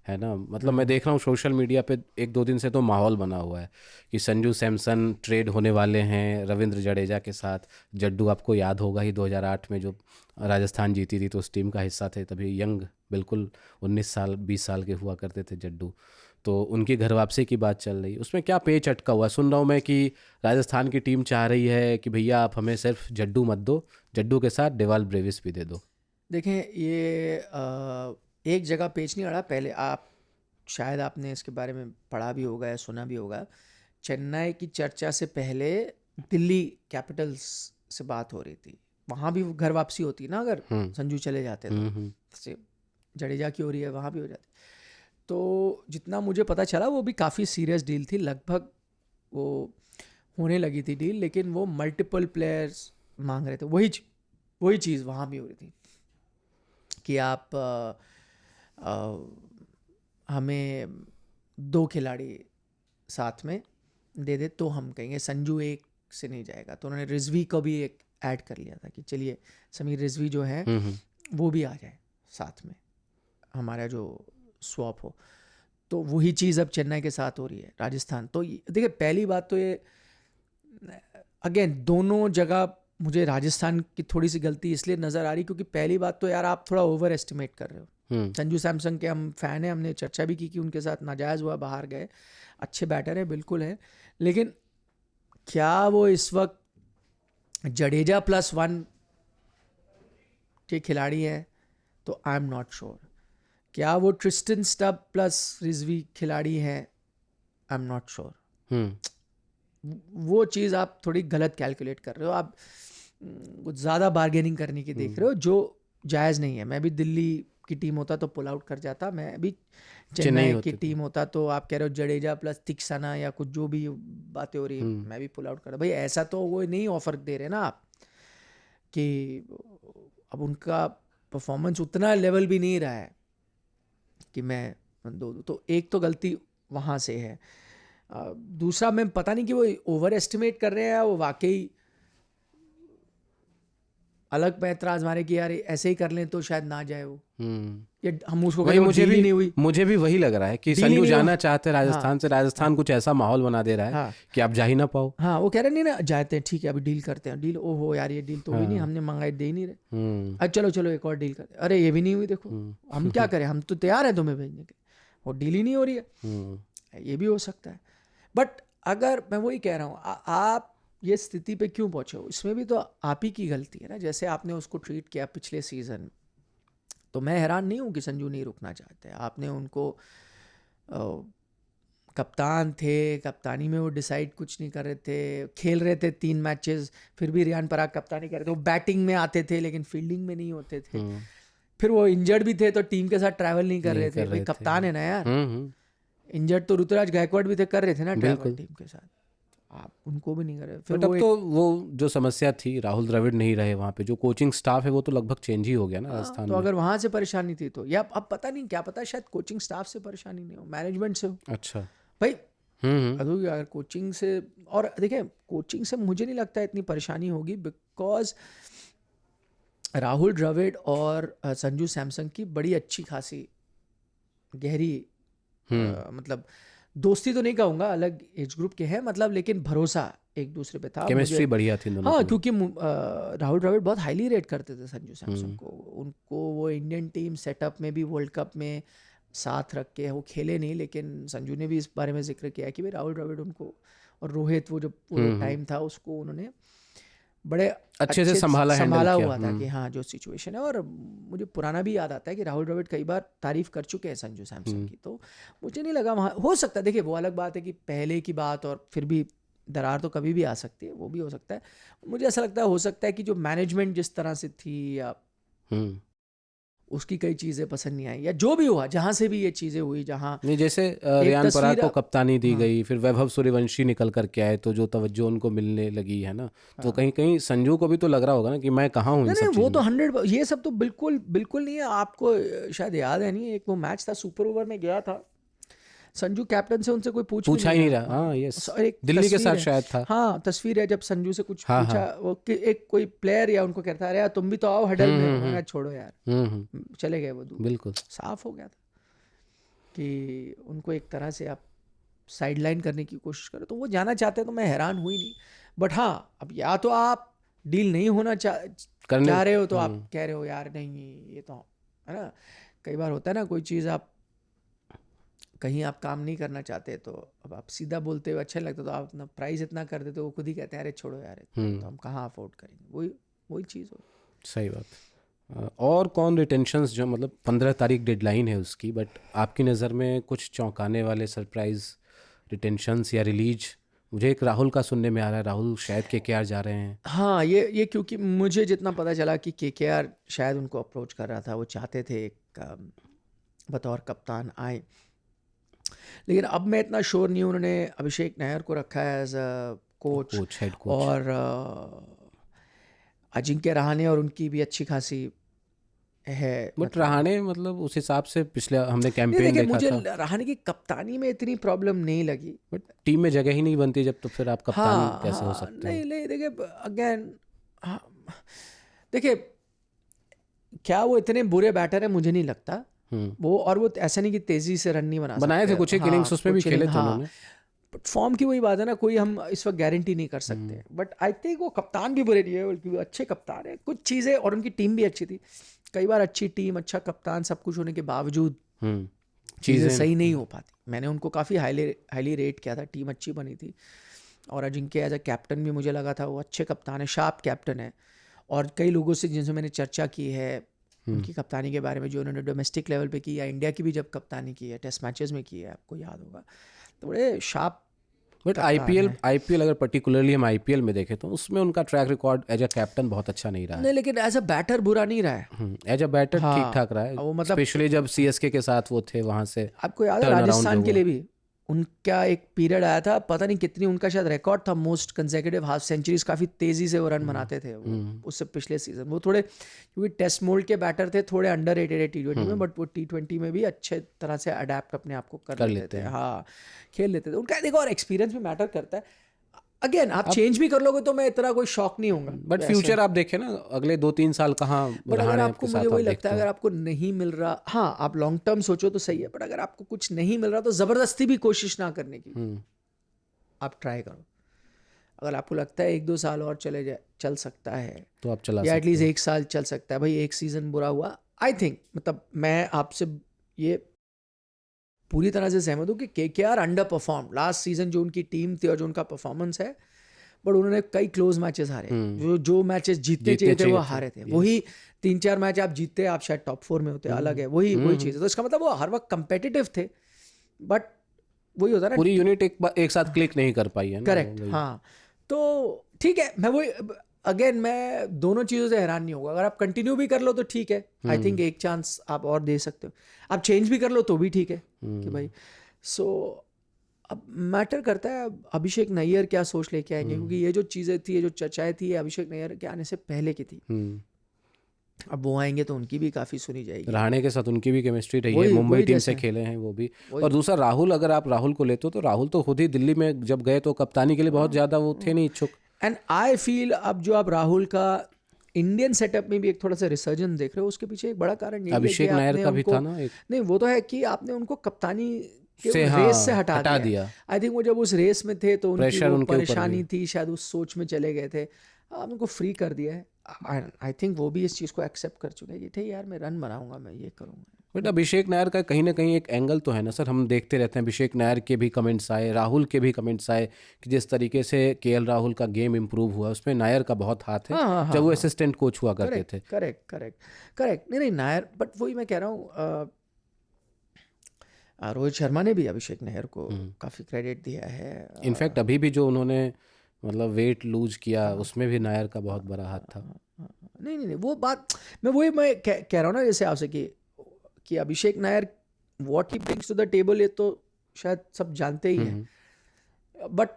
है ना। मतलब मैं देख रहा हूँ सोशल मीडिया पे 1-2 दिन से तो माहौल बना हुआ है कि संजू सैमसन ट्रेड होने वाले हैं रविंद्र जडेजा के साथ। जड्डू आपको याद होगा ही 2008 में जो राजस्थान जीती थी तो उस टीम का हिस्सा थे, तभी यंग बिल्कुल 19 साल 20 साल के हुआ करते थे जड्डू। तो उनकी घर वापसी की बात चल रही, उसमें क्या पेच अटका हुआ। सुन रहा हूँ मैं कि राजस्थान की टीम चाह रही है कि भैया आप हमें सिर्फ जड्डू मत दो, जड्डू के साथ डेवाल ब्रेविस भी दे दो। देखें ये एक जगह पेच नहीं अड़ा, पहले आप शायद आपने इसके बारे में पढ़ा भी होगा या सुना भी होगा, चेन्नई की चर्चा से पहले दिल्ली कैपिटल्स से बात हो रही थी, वहाँ भी घर वापसी होती ना अगर संजू चले जाते तो, जैसे जडेजा की हो रही है वहाँ भी हो जाती। तो जितना मुझे पता चला वो भी काफ़ी सीरियस डील थी, लगभग वो होने लगी थी डील, लेकिन वो मल्टीपल प्लेयर्स मांग रहे थे। वही चीज़ वहाँ भी हो रही थी कि आप हमें 2 खिलाड़ी साथ में दे दे तो हम कहेंगे संजू एक से नहीं जाएगा। तो उन्होंने रिजवी को भी एक ऐड कर लिया था कि चलिए समीर रिजवी जो है वो भी आ जाए साथ में, हमारा जो स्वैप हो। तो वही चीज़ अब चेन्नई के साथ हो रही है, राजस्थान। तो देखिए पहली बात तो ये अगेन दोनों जगह मुझे राजस्थान की थोड़ी सी गलती इसलिए नज़र आ रही क्योंकि पहली बात तो यार आप थोड़ा ओवर एस्टिमेट कर रहे हो। संजू सैमसन के हम फ़ैन हैं, हमने चर्चा भी की कि उनके साथ नाजायज़ हुआ, बाहर गए, अच्छे बैटर हैं बिल्कुल है, लेकिन क्या वो इस वक्त जडेजा +1 के खिलाड़ी हैं? तो आई एम नॉट श्योर। क्या वो ट्रिस्टन स्टब प्लस रिजवी खिलाड़ी हैं? I am not sure. वो चीज़ आप थोड़ी गलत कैलकुलेट कर रहे हो, आप कुछ ज़्यादा बार्गेनिंग करने की देख रहे हो जो जायज़ नहीं है। मैं भी दिल्ली की टीम होता तो पुल आउट कर जाता, मैं भी चेन्नई की टीम होता तो आप कह रहे हो जडेजा प्लस तिक्साना या कुछ जो भी बातें हो रही है मैं भी पुल आउट करता। भाई ऐसा तो वो नहीं ऑफर दे रहे ना आप कि अब उनका परफॉर्मेंस उतना लेवल भी नहीं रहा है कि मैं दो। तो एक तो गलती वहाँ से है। दूसरा मैं पता नहीं कि वो ओवर एस्टिमेट कर रहे हैं या वो वाकई अलग पे एतराज मारे कि यार ऐसे ही कर लें तो शायद ना जाए वो, ये हम उसको वही मुझे भी वही लग रहा है कि संजू जाना चाहते हैं राजस्थान से, राजस्थान कुछ ऐसा माहौल बना दे रहा है कि आप जा ही ना पाओ। हाँ वो कह रहे नहीं ना जाते हैं, ठीक है अभी डील करते हैं, डील ओहो यार ये डील तो हुई नहीं, हमने मंगाई दे ही नहीं रहे, अच्छा चलो एक और डील करते, अरे ये भी नहीं हुई, देखो हम क्या करें, हम तो तैयार हैं तुम्हें भेजने के, और डील ही नहीं हो रही है। ये भी हो सकता है। बट अगर मैं वही कह रहा हूँ, आप ये स्थिति पे क्यों पहुंचे हो, इसमें भी तो आप ही की गलती है ना। जैसे आपने उसको ट्रीट किया पिछले सीजन, तो मैं हैरान नहीं हूँ कि संजू नहीं रुकना चाहते। आपने उनको कप्तान थे, कप्तानी में वो डिसाइड कुछ नहीं कर रहे थे, खेल रहे थे 3 मैचेस, फिर भी रियान पराग कप्तानी कर रहे थे। वो बैटिंग में आते थे लेकिन फील्डिंग में नहीं होते थे। फिर वो इंजर्ड भी थे तो टीम के साथ ट्रैवल नहीं कर रहे थे। भाई कप्तान है ना यार, इंजर्ड तो ऋतुराज गायकवाड़ भी थे, कर रहे थे ना ट्रैवल टीम के साथ, आप उनको भी नहीं कर रहे। फिर अब तो वो जो समस्या थी, राहुल द्रविड़ नहीं रहे वहाँ पे, जो कोचिंग स्टाफ है वो तो लगभग चेंज ही हो गया ना राजस्थान तो में। अगर वहाँ से परेशानी थी तो, या अब पता नहीं, क्या पता शायद कोचिंग स्टाफ से परेशानी नहीं हो, मैनेजमेंट से हो। अच्छा भाई अगर कोचिंग से, और देखिए कोचिंग से मुझे नहीं लगता इतनी परेशानी होगी, बिकॉज राहुल द्रविड़ और संजू सैमसन की बड़ी अच्छी खासी गहरी मतलब दोस्ती तो नहीं कहूँगा, अलग एज ग्रुप के हैं मतलब, लेकिन भरोसा एक दूसरे पे था, केमिस्ट्री बढ़िया थी दोनों। हाँ क्योंकि राहुल द्रविड़ बहुत हाईली रेट करते थे संजू सैमसन को। उनको वो इंडियन टीम सेटअप में भी, वर्ल्ड कप में साथ रख के, वो खेले नहीं लेकिन संजू ने भी इस बारे में जिक्र किया कि भाई राहुल द्रविड़ उनको, और रोहित वो जो पूरा टाइम था उसको उन्होंने बड़े अच्छे से संभाला हुआ था कि हाँ जो सिचुएशन है। और मुझे पुराना भी याद आता है कि राहुल द्रविड़ कई बार तारीफ कर चुके हैं संजू सैमसन की, तो मुझे नहीं लगा वहाँ हो सकता है। देखिए वो अलग बात है कि पहले की बात, और फिर भी दरार तो कभी भी आ सकती है, वो भी हो सकता है। मुझे ऐसा लगता है हो सकता है कि जो मैनेजमेंट जिस तरह से थी या उसकी कई चीज़ें पसंद नहीं आई, या जो भी हुआ, जहाँ से भी ये चीज़ें हुई, जहाँ नहीं जैसे रियान पराग को कप्तानी दी गई, फिर वैभव सूर्यवंशी निकल करके आए तो जो तवज्जो उनको मिलने लगी है ना, तो कहीं कहीं संजू को भी तो लग रहा होगा ना कि मैं कहाँ हूँ इन सब वो तो 100, ये सब तो बिल्कुल बिल्कुल नहीं है। आपको शायद याद है नहीं, एक वो मैच था सुपर ओवर में गया था संजू, कैप्टन से उनसे कोई पूछा ही नहीं रहा। हाँ यस, दिल्ली के साथ शायद था। हाँ तस्वीर है, जब संजू से कुछ पूछा वो कि एक कोई प्लेयर या उनको कहता है यार तुम भी तो आओ हडल में, छोड़ो यार, चले गए वो दूर। बिल्कुल साफ हो गया था कि उनको एक तरह से आप साइडलाइन करने की कोशिश करो, तो वो जाना चाहते हैं, तो मैं हैरान हुई नहीं। बट हाँ अब या तो आप डील नहीं होना चाह रहे हो, तो आप कह रहे हो यार नहीं ये तो है ना, कई बार होता है ना कोई चीज़ आप कहीं आप काम नहीं करना चाहते, तो अब आप सीधा बोलते हुए अच्छा लगता, तो आप अपना प्राइस इतना कर देते, वो खुद ही कहते हैं अरे छोड़ो यार, तो हम कहाँ अफोर्ड करेंगे। वही चीज़ हो। सही बात। और कौन रिटेंशंस जो, मतलब 15 तारीख डेडलाइन है उसकी, बट आपकी नज़र में कुछ चौंकाने वाले सरप्राइज रिटेंशंस या रिलीज मुझे एक राहुल का सुनने में आ रहा है, राहुल शायद केकेआर जा रहे हैं। हाँ, ये क्योंकि मुझे जितना पता चला कि केकेआर शायद उनको अप्रोच कर रहा था, वो चाहते थे एक बतौर कप्तान आए, लेकिन अब मैं इतना श्योर नहीं हूँ। उन्होंने अभिषेक नायर को रखा है as a coach, head coach, और अजिंक्य रहाणे और उनकी भी अच्छी खासी है। बट रहाणे मतलब उस हिसाब से पिछले हमने नहीं, कैंपेन देखिए देखा मुझे था, रहाणे की कप्तानी में इतनी प्रॉब्लम नहीं लगी। बट टीम में जगह ही नहीं बनती जब, तो फिर आप कप्तान हाँ कैसे हो हाँ, सकते नहीं हो? नहीं, देखिए अगेन, हाँ, देखिए क्या वो इतने बुरे बैटर है? मुझे नहीं लगता वो, और वो ऐसा नहीं कि तेजी से रन नहीं बना बनाए सकते। थे कुछ एक हाँ, इनिंग्स, उसमें भी कुछ खेले थे हाँ, उन्होंने। बट फॉर्म की वही बात है ना, कोई हम इस वक्त गारंटी नहीं कर सकते। बट आई थिंक वो कप्तान भी बुरे नहीं है, बल्कि वो अच्छे कप्तान है। कुछ चीज़ें, और उनकी टीम भी अच्छी थी। कई बार अच्छी टीम, अच्छा कप्तान, सब कुछ होने के बावजूद चीज़ें सही नहीं हो पाती। मैंने उनको काफ़ी हाईली रेट किया था, टीम अच्छी बनी थी। और अजिंक्य एज अ कैप्टन भी मुझे लगा था वो अच्छे कप्तान है, शार्प कैप्टन है। और कई लोगों से जिनसे मैंने चर्चा की है उनकी कप्तानी के बारे में, जो उन्होंने डोमेस्टिक लेवल पे की, या इंडिया की भी जब कप्तानी की है, टेस्ट मैचेस में की है, आपको याद होगा, तो बड़े शार्प। बट आईपीएल अगर पर्टिकुलरली हम आईपीएल में देखें तो उसमें उनका track record as a captain बहुत अच्छा नहीं रहा है। नहीं, लेकिन एज अ बैटर बुरा नहीं रहा है। एज अ बैटर हाँ, ठीक ठाक रहा है, वो मतलब स्पेशली जब सीएसके के साथ वो थे, वहां से आपको याद है टर्न अराउंड राजस्थान जो के हुआ। लिए भी उनका एक पीरियड आया था, पता नहीं कितनी, उनका शायद रिकॉर्ड था मोस्ट कंसेक्यूटिव हाफ सेंचुरीज, काफ़ी तेज़ी से वो रन बनाते थे वो, उससे पिछले सीजन। वो थोड़े, क्योंकि टेस्ट मोल्ड के बैटर थे, थोड़े अंडर रेटेड है T20 में, बट वो T20 में भी अच्छे तरह से अडेप्ट अपने आप को कर लेते थे। हाँ, खेल लेते थे। उनका देखो, और एक्सपीरियंस भी मैटर करता है। अगेन आप चेंज भी कर लोगे तो मैं इतना कोई शॉक नहीं होऊंगा। बट फ्यूचर आप देखें ना, अगले 2-3 साल कहाँ बट अगर रहाणे आपको, के मुझे साथ वही आप लगता है, देखते अगर हो। आपको नहीं मिल रहा, हाँ आप लॉन्ग टर्म सोचो तो सही है, बट अगर आपको कुछ नहीं मिल रहा तो जबरदस्ती भी कोशिश ना करने की, आप ट्राई करो। अगर आपको लगता है 1-2 साल और चल सकता है, तो आप चला या सकते एटलीस्ट हो। 1 साल चल सकता है, भाई एक सीजन बुरा हुआ, आई थिंक, मतलब मैं आपसे ये पूरी तरह से सहमत हूँ कि KKR under perform last season, जो उनकी टीम थी और जो उनका परफॉर्मेंस है, बट उन्होंने कई क्लोज मैचेस हारे। जो मैचेस जीतने चाहिए थे वो हारे थे। वही 3-4 मैच आप जीतते, आप शायद टॉप 4 में होते, अलग है, वही चीज़ है। तो इसका मतलब वो हर वक्त कंपेटिटिव थे, बट वही होता है ना, पूरी यूनिट एक साथ क्लिक नहीं कर पाई है ना, करेक्ट। वही। हाँ, तो ठीक है, मैं वही, अगेन मैं दोनों चीज़ों से हैरान नहीं होगा। अगर आप कंटिन्यू भी कर लो तो ठीक है, आई थिंक एक चांस आप और दे सकते हो। आप चेंज भी कर लो तो भी ठीक है कि भाई, सो अब मैटर करता है अभिषेक नैयर क्या सोच लेके आएंगे, क्योंकि ये जो चीज़ें थी, ये जो चर्चाएं थी, ये अभिषेक नैयर के आने से पहले की थी। अब वो आएंगे तो उनकी भी काफ़ी सुनी जाएगी। रहाणे के साथ उनकी भी केमिस्ट्री रही है, वही मुंबई वही टीम से जैसे खेले हैं वो भी। वही। और दूसरा राहुल, अगर आप राहुल को लेते हो तो राहुल तो खुद ही दिल्ली में जब गए तो कप्तानी के लिए बहुत ज़्यादा वो थे नहीं इच्छुक। एंड आई फील अब जो आप राहुल का इंडियन सेटअप में भी एक थोड़ा सा रिसर्जन देख रहे हो, उसके पीछे एक बड़ा कारण यही है कि अभिषेक नायर आपने का भी उनको, था ना एक, नहीं वो तो है कि आपने उनको कप्तानी के से, रेस से हाँ, हटा दिया। आई थिंक वो जब उस रेस में थे तो उनकी प्रेशर वो उनके ऊपर परेशानी भी। थी, शायद उस सोच में चले गए थे। आप उनको फ्री कर दिया है। आई थिंक वो भी इस चीज़ को एक्सेप्ट कर चुके हैं कि ठीक यार, मैं रन बनाऊंगा, मैं ये करूँगा। बट अभिषेक नायर का कहीं ना कहीं एक एंगल तो है ना सर, हम देखते रहते हैं अभिषेक नायर के भी कमेंट्स आए, राहुल के भी कमेंट्स आए कि जिस तरीके से केएल राहुल का गेम इंप्रूव हुआ उसमें नायर का बहुत हाथ है। हाँ, जब वो असिस्टेंट कोच हुआ करते थे। करेक्ट। नहीं नायर, बट वही मैं कह रहा हूँ, रोहित शर्मा ने भी अभिषेक नायर को काफ़ी क्रेडिट दिया है। इनफैक्ट अभी भी जो उन्होंने मतलब वेट लूज किया उसमें भी नायर का बहुत बड़ा हाथ था। नहीं, वो बात मैं कह रहा हूँ ना, जैसे आपसे कि Abhishek Nayar what he brings to the table, ये तो शायद सब जानते ही हैं, बट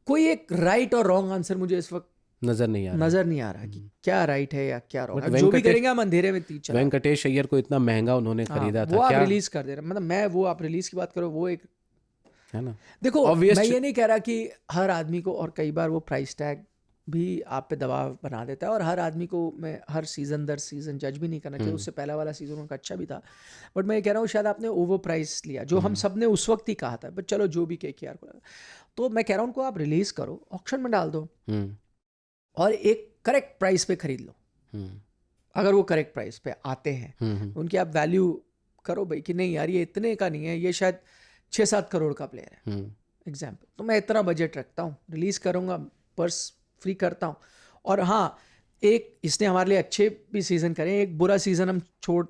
कोई एक राइट और रॉन्ग आंसर मुझे इस वक्त नजर नहीं आ रहा कि क्या राइट है या क्या रॉन्ग है। But जो भी करेंगे हम अंधेरे में तीर चला। वेंकटेश अय्यर को इतना महंगा उन्होंने खरीदा था, वो आप क्या रिलीज कर दे रहे, मतलब मैं वो आप रिलीज की बात करो, वो एक है ना। देखो Obvious मैं ये नहीं कह रहा कि हर आदमी को, और कई बार वो प्राइस टैग भी आप पे दबाव बना देता है, और हर आदमी को मैं हर सीजन दर सीजन जज भी नहीं करना चाहिए। उससे पहला वाला सीजन उनका अच्छा भी था, बट मैं ये कह रहा हूँ शायद आपने ओवर प्राइस लिया, जो हम सब ने उस वक्त ही कहा था। बट चलो जो भी केकेआर को लगा, तो मैं कह रहा हूँ उनको आप रिलीज करो, ऑक्शन में डाल दो, और एक करेक्ट प्राइस पे खरीद लो। अगर वो करेक्ट प्राइस पे आते हैं उनकी आप वैल्यू करो भाई, कि नहीं यार ये इतने का नहीं है, ये शायद 6-7 करोड़ का प्लेयर है एग्जाम्पल, तो मैं इतना बजट रखता हूँ, रिलीज करूँगा, पर्स फ्री करता हूँ। और हाँ, एक इसने हमारे लिए अच्छे भी सीजन करें, एक बुरा सीजन हम छोड़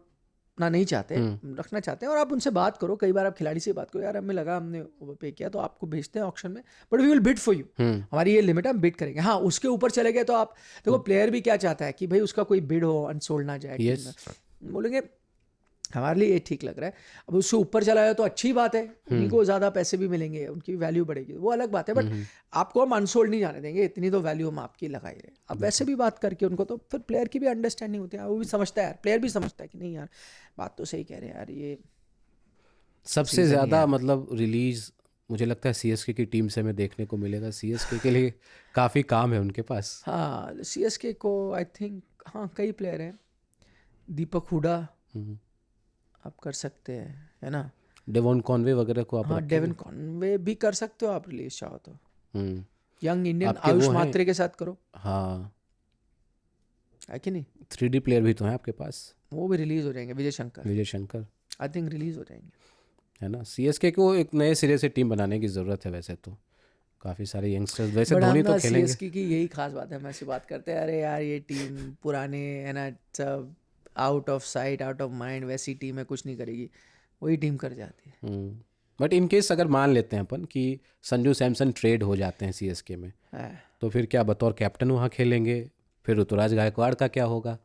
रखना नहीं चाहते, रखना चाहते हैं, और आप उनसे बात करो, कई बार आप खिलाड़ी से बात करो, यार हमें लगा हमने ओवर पे किया तो आपको भेजते हैं ऑक्शन में, but we will bid for you, हमारी ये लिमिट है, हम बिड करेंगे। हाँ, उसके ऊपर चले गए तो आप देखो, प्लेयर भी क्या चाहता है कि भाई उसका कोई बिड हो, अनसोल्ड ना जाए टीम में। बोलेंगे हमारे लिए ये ठीक लग रहा है। अब उससे ऊपर चला जाए तो अच्छी बात है, उनको ज़्यादा पैसे भी मिलेंगे, उनकी वैल्यू बढ़ेगी, वो अलग बात है, बट आपको हम अनसोल्ड नहीं जाने देंगे, इतनी तो वैल्यू हम आपकी लगाई रहे। अब वैसे भी बात करके उनको, तो फिर प्लेयर की भी अंडरस्टैंडिंग होती है, वो भी समझता है यार, प्लेयर भी समझता है कि नहीं यार बात तो सही कह रहे हैं यार। ये सबसे ज़्यादा मतलब रिलीज मुझे लगता है सीएसके की टीम से हमें देखने को मिलेगा। सीएसके के लिए काफ़ी काम है उनके पास। हाँ, सीएसके को आई थिंक हाँ कई प्लेयर हैं, दीपक हुडा आप कर सकते हैं, है ना, डेवॉन कॉनवे वगैरह को आप हाँ रखेंगे? डेविन कॉनवे भी कर सकते हो आप रिलीज चाहो तो। हम्म, यंग इंडियन आपके आयुष वो हैं? मात्रे के साथ करो, हाँ, है कि नहीं, 3D प्लेयर भी तो हैं आपके पास, वो भी रिलीज हो जाएंगे। Vijay Shankar Vijay Shankar, I think release हो जाएंगे। है ना। सीएसके को एक नए सिरे से टीम बनाने की ज़रूरत है वैसे तो, काफ़ी सारे यंगस्टर्स, वैसे बट धोनी हम तो ना खेलेंगे। सीएसके की यही खास बात है, हम ऐसी बात करते हैं, अरे यार ये टीम पुराने है ना, सब out of sight out of mind, वैसी टीम है, कुछ नहीं करेगी, वही टीम कर जाती है। बट इन केस अगर मान लेते हैं अपन कि संजू सैमसन ट्रेड हो जाते हैं सीएसके में, तो फिर क्या बतौर कैप्टन वहाँ खेलेंगे? फिर ऋतुराज गायकवाड़ का क्या होगा?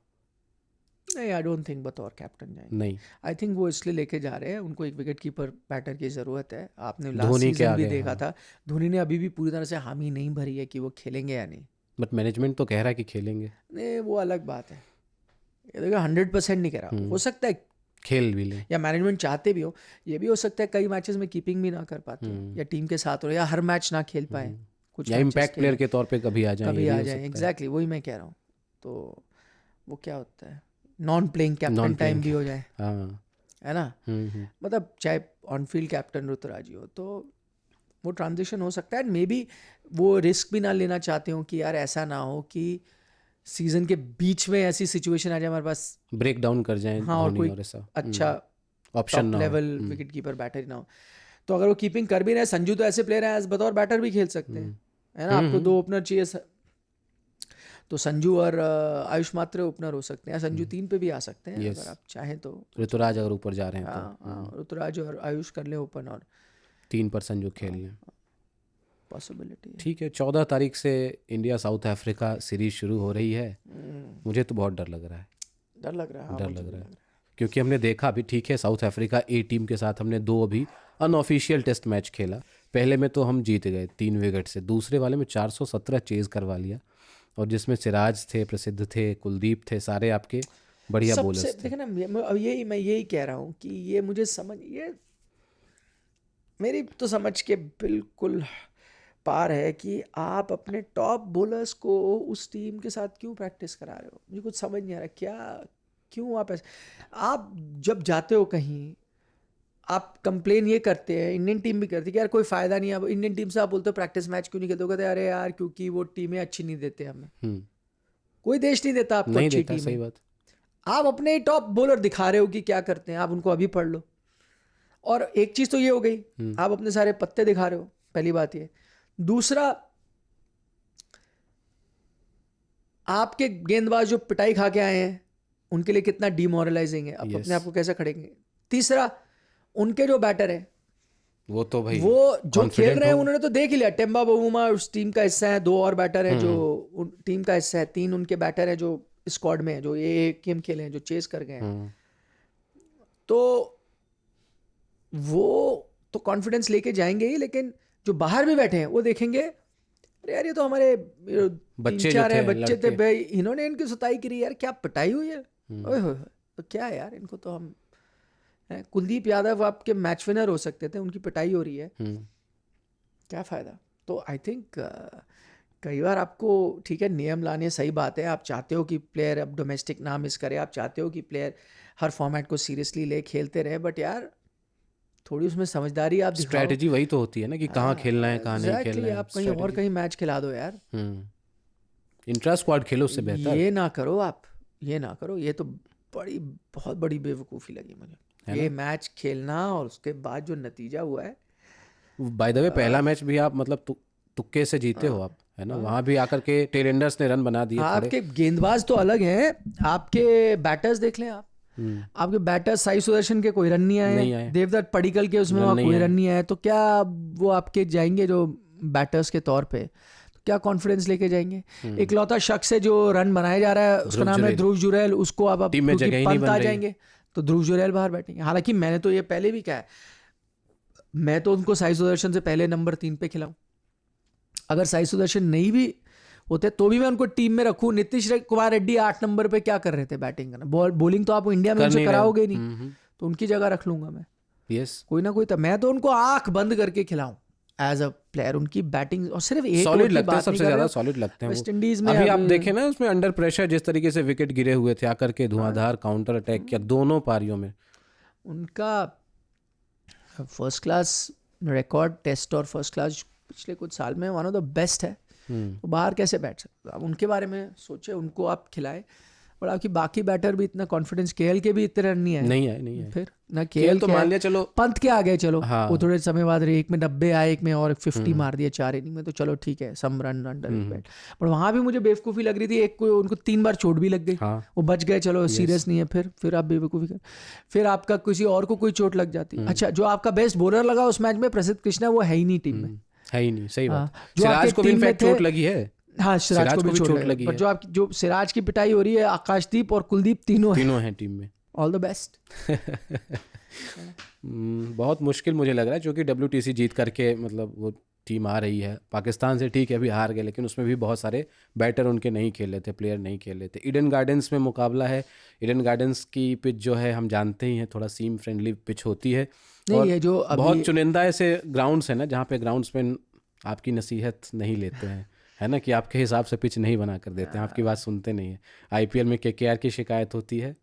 नहीं, आई डोंट थिंक बतौर कैप्टन जाएंगे। नहीं, आई थिंक वो इसलिए लेके जा रहे हैं, उनको एक विकेट कीपर बैटर की ज़रूरत है। आपने लास्ट धोनी के सीजन भी आगे, देखा हाँ। था, धोनी ने अभी भी पूरी तरह से हामी नहीं भरी है कि वो खेलेंगे या नहीं। बट मैनेजमेंट तो कह रहा है कि खेलेंगे। नहीं, वो अलग बात है, ये देखो 100% नहीं कह रहा, हो सकता है खेल भी लें। या मैनेजमेंट चाहते भी हो, ये भी हो सकता है कई मैचेस में कीपिंग भी ना कर पाते हो, या टीम के साथ हो, या हर मैच ना खेल पाए, कुछ या matches इम्पैक्ट प्लेयर के तौर पे कभी आ जाए, कभी ये भी आ हो जाए। सकता है। एग्जैक्टली वही मैं कह रहा हूँ। तो वो क्या होता है, नॉन प्लेइंग कैप्टन टाइम भी हो जाए, हाँ, है ना, मतलब चाहे ऑन फील्ड कैप्टन ऋतुराज हो, तो वो ट्रांजिशन हो सकता है। मे बी वो रिस्क भी ना लेना चाहते हो कि यार ऐसा ना हो कि सीजन के बीच में ऐसी सिचुएशन आ जाए हमारे पास, ब्रेक डाउन कर जाए हाँ, और कोई ऐसा अच्छा option top level wicket keeper batter ही ना हो। तो अगर वो कीपिंग कर भी रहे हैं, संजू तो ऐसे प्लेयर हैं एज बतौर बैटर भी खेल सकते हैं, है ना, आपको दो ओपनर चाहिए, तो संजू और आयुष मात्रे ओपनर हो सकते हैं, संजू 3 पे भी आ सकते हैं अगर आप चाहें तो। ऋतुराज अगर ऊपर जा रहे हैं हाँ, ऋतुराज और आयुष कर ले ओपन, और 3 पर संजू खेल लें, पॉसिबिलिटी है। ठीक है। 14 तारीख से इंडिया साउथ अफ्रीका सीरीज शुरू हो रही है। मुझे तो बहुत डर लग रहा है, डर लग रहा है, डर लग रहा है, क्योंकि हमने देखा अभी, ठीक है, साउथ अफ्रीका ए टीम के साथ हमने 2 अभी अनऑफिशियल टेस्ट मैच खेला। पहले में तो हम जीत गए 3 विकेट से, दूसरे वाले में 417 चेज करवा लिया, और जिसमें सिराज थे, प्रसिद्ध थे, कुलदीप थे, सारे आपके बढ़िया बॉलर्स थे। देखो ना, अब मैं यही कह रहा हूँ कि ये मुझे समझ, ये मेरी तो समझ के बिल्कुल पार है कि आप अपने टॉप बॉलर्स को उस टीम के साथ क्यों प्रैक्टिस करा रहे हो। मुझे कुछ समझ नहीं आ रहा, क्या क्यों आप ऐसे, आप जब जाते हो कहीं, आप कंप्लेन ये करते हैं, इंडियन टीम भी करती है कि यार कोई फ़ायदा नहीं है। अब इंडियन टीम से आप बोलते हो प्रैक्टिस मैच क्यों नहीं खेलते हो, कहते अरे यार क्योंकि वो टीमें अच्छी नहीं देते हमें। कोई देश नहीं देता आपको नहीं अच्छी देता, टीम, सही बात। आप अपने ही टॉप बॉलर दिखा रहे हो कि क्या करते हैं, आप उनको अभी पढ़ लो। और एक चीज़ तो ये हो गई, आप अपने सारे पत्ते दिखा रहे हो, पहली बात ये। दूसरा, आपके गेंदबाज जो पिटाई खा के आए हैं, उनके लिए कितना डीमोरलाइजिंग है, आप अपने आप को कैसे खड़ेंगे। तीसरा, उनके जो बैटर है, वो तो भाई वो जो खेल रहे हैं उन्होंने तो देख ही लिया, टेम्बा बवूमा उस टीम का हिस्सा है, 2 और बैटर हैं जो टीम का हिस्सा है, 3 उनके बैटर हैं जो स्क्वाड में है, जो ये गेम खेले हैं, जो चेस कर गए हैं। तो वो तो कॉन्फिडेंस लेके जाएंगे ही, लेकिन जो बाहर भी बैठे हैं वो देखेंगे, अरे यार ये तो हमारे 3-4 हैं बच्चे थे भाई, इन्होंने इनकी सुताई करी यार, क्या पिटाई हुई है, ओए होए, तो क्या है यार, इनको तो हम, कुलदीप यादव आपके मैच विनर हो सकते थे, उनकी पिटाई हो रही है, क्या फ़ायदा। तो आई थिंक कई बार आपको, ठीक है, नियम लाने सही बात है, आप चाहते हो कि प्लेयर अब डोमेस्टिक ना मिस करे, आप चाहते हो कि प्लेयर हर फॉर्मेट को सीरियसली ले खेलते रहे, बट यार थोड़ी उसमें समझदारी आप दिखाओ। स्ट्रैटेजी वही तो होती है ना कि कहाँ खेलना है, कहाँ नहीं खेलना है। आप कहीं और कहीं मैच खिला दो यार, इंट्रा स्क्वाड खेलो, उससे बेहतर ये ना करो आप, ये ना करो, ये तो बहुत बड़ी बेवकूफ़ी लगी मुझे, ये मैच खेलना और उसके बाद जो नतीजा हुआ है। बाय द वे पहला मैच भी आप मतलब तुक्के से जीते हो आप, है ना, वहाँ भी आकर के टेलेंडर्स ने रन बना दिए। आपके गेंदबाज तो अलग हैं, आपके बैटर्स देख लें आप, आपके बैटर साई सुदर्शन के कोई रन नहीं आए, देवदत्त पडिक्कल के उसमें वहाँ कोई रन नहीं आए, तो क्या वो आपके जाएंगे जो बैटर्स के तौर पे, तो क्या कॉन्फिडेंस लेके जाएंगे? इकलौता शख्स है जो रन बनाया जा रहा है, उसका नाम है ध्रुव जुरैल, उसको आप पंत आ जाएंगे तो ध्रुव जुरैल बाहर बैठेंगे। हालांकि मैंने तो ये पहले भी कहा है, मैं तो उनको साई सुदर्शन से पहले नंबर 3 पे खिलाऊं। अगर साई सुदर्शन नहीं भी होते तो भी मैं उनको टीम में रखूं। नीतीश कुमार रेड्डी 8 नंबर पे क्या कर रहे थे? बैटिंग करना, बॉलिंग तो आप इंडिया में उनसे कराओगे नहीं, तो उनकी जगह रख लूंगा मैं। कोई ना कोई, तो मैं तो उनको आंख बंद करके खिलाऊं एज अ प्लेयर। उनकी बैटिंग और सिर्फ एक सॉलिड लगता है, सबसे ज्यादा सॉलिड लगते हैं वेस्ट इंडीज में। अभी आप देखें ना, उसमें अंडर प्रेशर जिस तरीके से विकेट गिरे हुए थे, आकर के धुआंधार काउंटर अटैक किया दोनों पारियों में। उनका फर्स्ट क्लास रिकॉर्ड टेस्ट और फर्स्ट क्लास पिछले कुछ साल में वन ऑफ द बेस्ट है। तो बाहर कैसे बैठ सकते? अब उनके बारे में सोचे, उनको आप खिलाए। और आपकी बाकी बैटर भी इतना कॉन्फिडेंस, केएल के भी इतने रन नहीं आए। फिर ना केएल तो मान लिया चलो, पंत के आ गए, चलो वो थोड़े समय बाद एक में 90 आए, एक में और 50 मार दिया 4 इनिंग में, तो चलो ठीक है, सम रन अंडर विकेट। पर वहां भी मुझे बेवकूफ़ी लग रही थी, एक को उनको 3 बार चोट भी लग गई, वो बच गए, चलो सीरियस नहीं है। फिर आप बेवकूफ़ी कर, फिर आपका किसी और को कोई चोट लग जाती। अच्छा, जो आपका बेस्ट बॉलर लगा उस मैच में, प्रसिद्ध कृष्णा, वो है ही नहीं टीम में, है ही नहीं। सही बात। सिराज को भी इनफैक्ट चोट लगी है। हाँ, सिराज को भी चोट लगी है। पर जो सिराज की पिटाई हो रही है, आकाशदीप और कुलदीप तीनों हैं टीम में। All the best. बहुत मुश्किल मुझे लग रहा है, क्योंकि WTC जीत करके मतलब वो टीम आ रही है पाकिस्तान से। ठीक है, अभी हार गए, लेकिन उसमें भी बहुत सारे बैटर उनके नहीं खेले थे, प्लेयर नहीं खेले थे। ईडन गार्डन्स में मुकाबला है। ईडन गार्डन्स की पिच जो है हम जानते ही हैं, थोड़ा सीम फ्रेंडली पिच होती है। और ये जो बहुत चुनिंदा ऐसे ग्राउंड्स हैं ना, जहाँ पे ग्राउंड्समैन आपकी नसीहत नहीं लेते हैं, है ना, कि आपके हिसाब से पिच नहीं बना कर देते हैं, आपकी बात सुनते नहीं है। IPL में KKR की शिकायत होती है।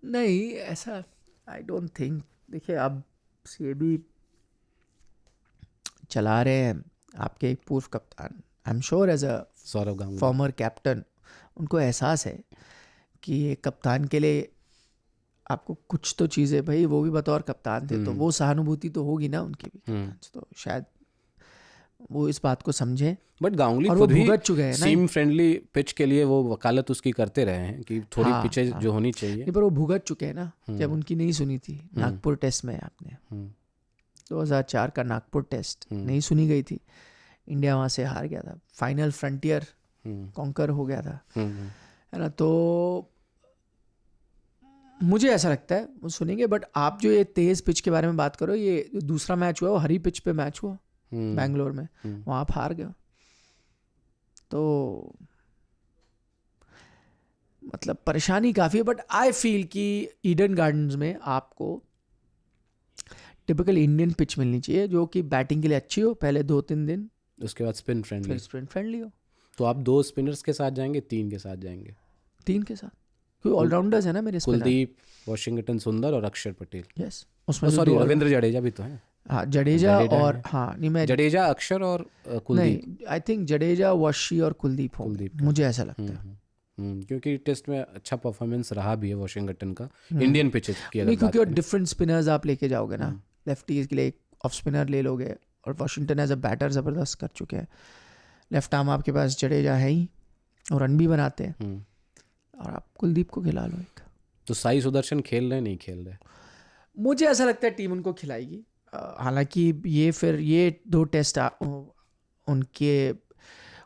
नहीं, ऐसा आई डोंट थिंक। देखिए, अब ये भी चला रहे हैं आपके एक पूर्व कप्तान, I am sure as a Sourav Ganguly, former captain, उनको एहसास है कि एक कप्तान के लिए आपको कुछ तो चीज़ें, भाई वो भी बतौर कप्तान थे, तो वो सहानुभूति तो होगी ना उनकी भी। तो शायद वो इस बात को समझे। बट गांगुली खुद भी भुगत चुके हैं ना, सीम फ्रेंडली पिच के लिए वो वकालत उसकी करते रहे हैं कि थोड़ी पिचेज जो होनी चाहिए। पर वो भुगत चुके हैं ना, जब उनकी नहीं सुनी थी नागपुर टेस्ट में। आपने 2004 का नागपुर टेस्ट नहीं सुनी गई थी, इंडिया वहाँ से हार गया था, फाइनल फ्रंटियर कॉन्कर हो गया था, है ना। तो मुझे ऐसा लगता है वो सुनेंगे। बट आप जो ये तेज़ पिच के बारे में बात करो, ये दूसरा मैच हुआ वो हरी पिच पे मैच हुआ बैंगलोर में, वहाँ आप हार गए। तो मतलब परेशानी काफ़ी है। बट आई फील कि ईडन गार्डन्स में आपको टिपिकल इंडियन पिच मिलनी चाहिए, जो कि बैटिंग के लिए अच्छी हो पहले 2-3 दिन, उसके बाद स्पिन फ्रेंडली, फिर स्पिन फ्रेंडली हो। तो आप 2 स्पिनर्स के साथ जाएंगे, 3 के साथ जाएंगे? 3 के साथ, क्योंकि ऑलराउंडर्स है ना मेरे, कुलदीप, वॉशिंगटन सुंदर और अक्षर पटेल। यस, उसमें सॉरी, रविंद्र जडेजा भी तो है। हाँ, जडेजा और हाँ नहीं, मैं जडेजा, अक्षर और कुलदीप नहीं, आई थिंक जडेजा, वॉशी और कुलदीप होंगे, मुझे ऐसा लगता है। क्योंकि टेस्ट में अच्छा परफॉर्मेंस रहा भी है वॉशिंगटन का इंडियन पिचेस की अगर क्योंकि डिफरेंट स्पिनर्स आप लेके जाओगे ना, लेफ्टीज के लिए एक ऑफ स्पिनर ले लोगे, और वॉशिंगटन एज अ बैटर ज़बरदस्त कर चुके हैं। लेफ्ट आर्म आपके पास जडेजा है ही, और रन भी बनाते हैं, और आप कुलदीप को खिला लो एक। तो साई सुदर्शन खेल रहे नहीं खेल रहे? मुझे ऐसा लगता है टीम उनको खिलाएगी। हालांकि ये 2 टेस्ट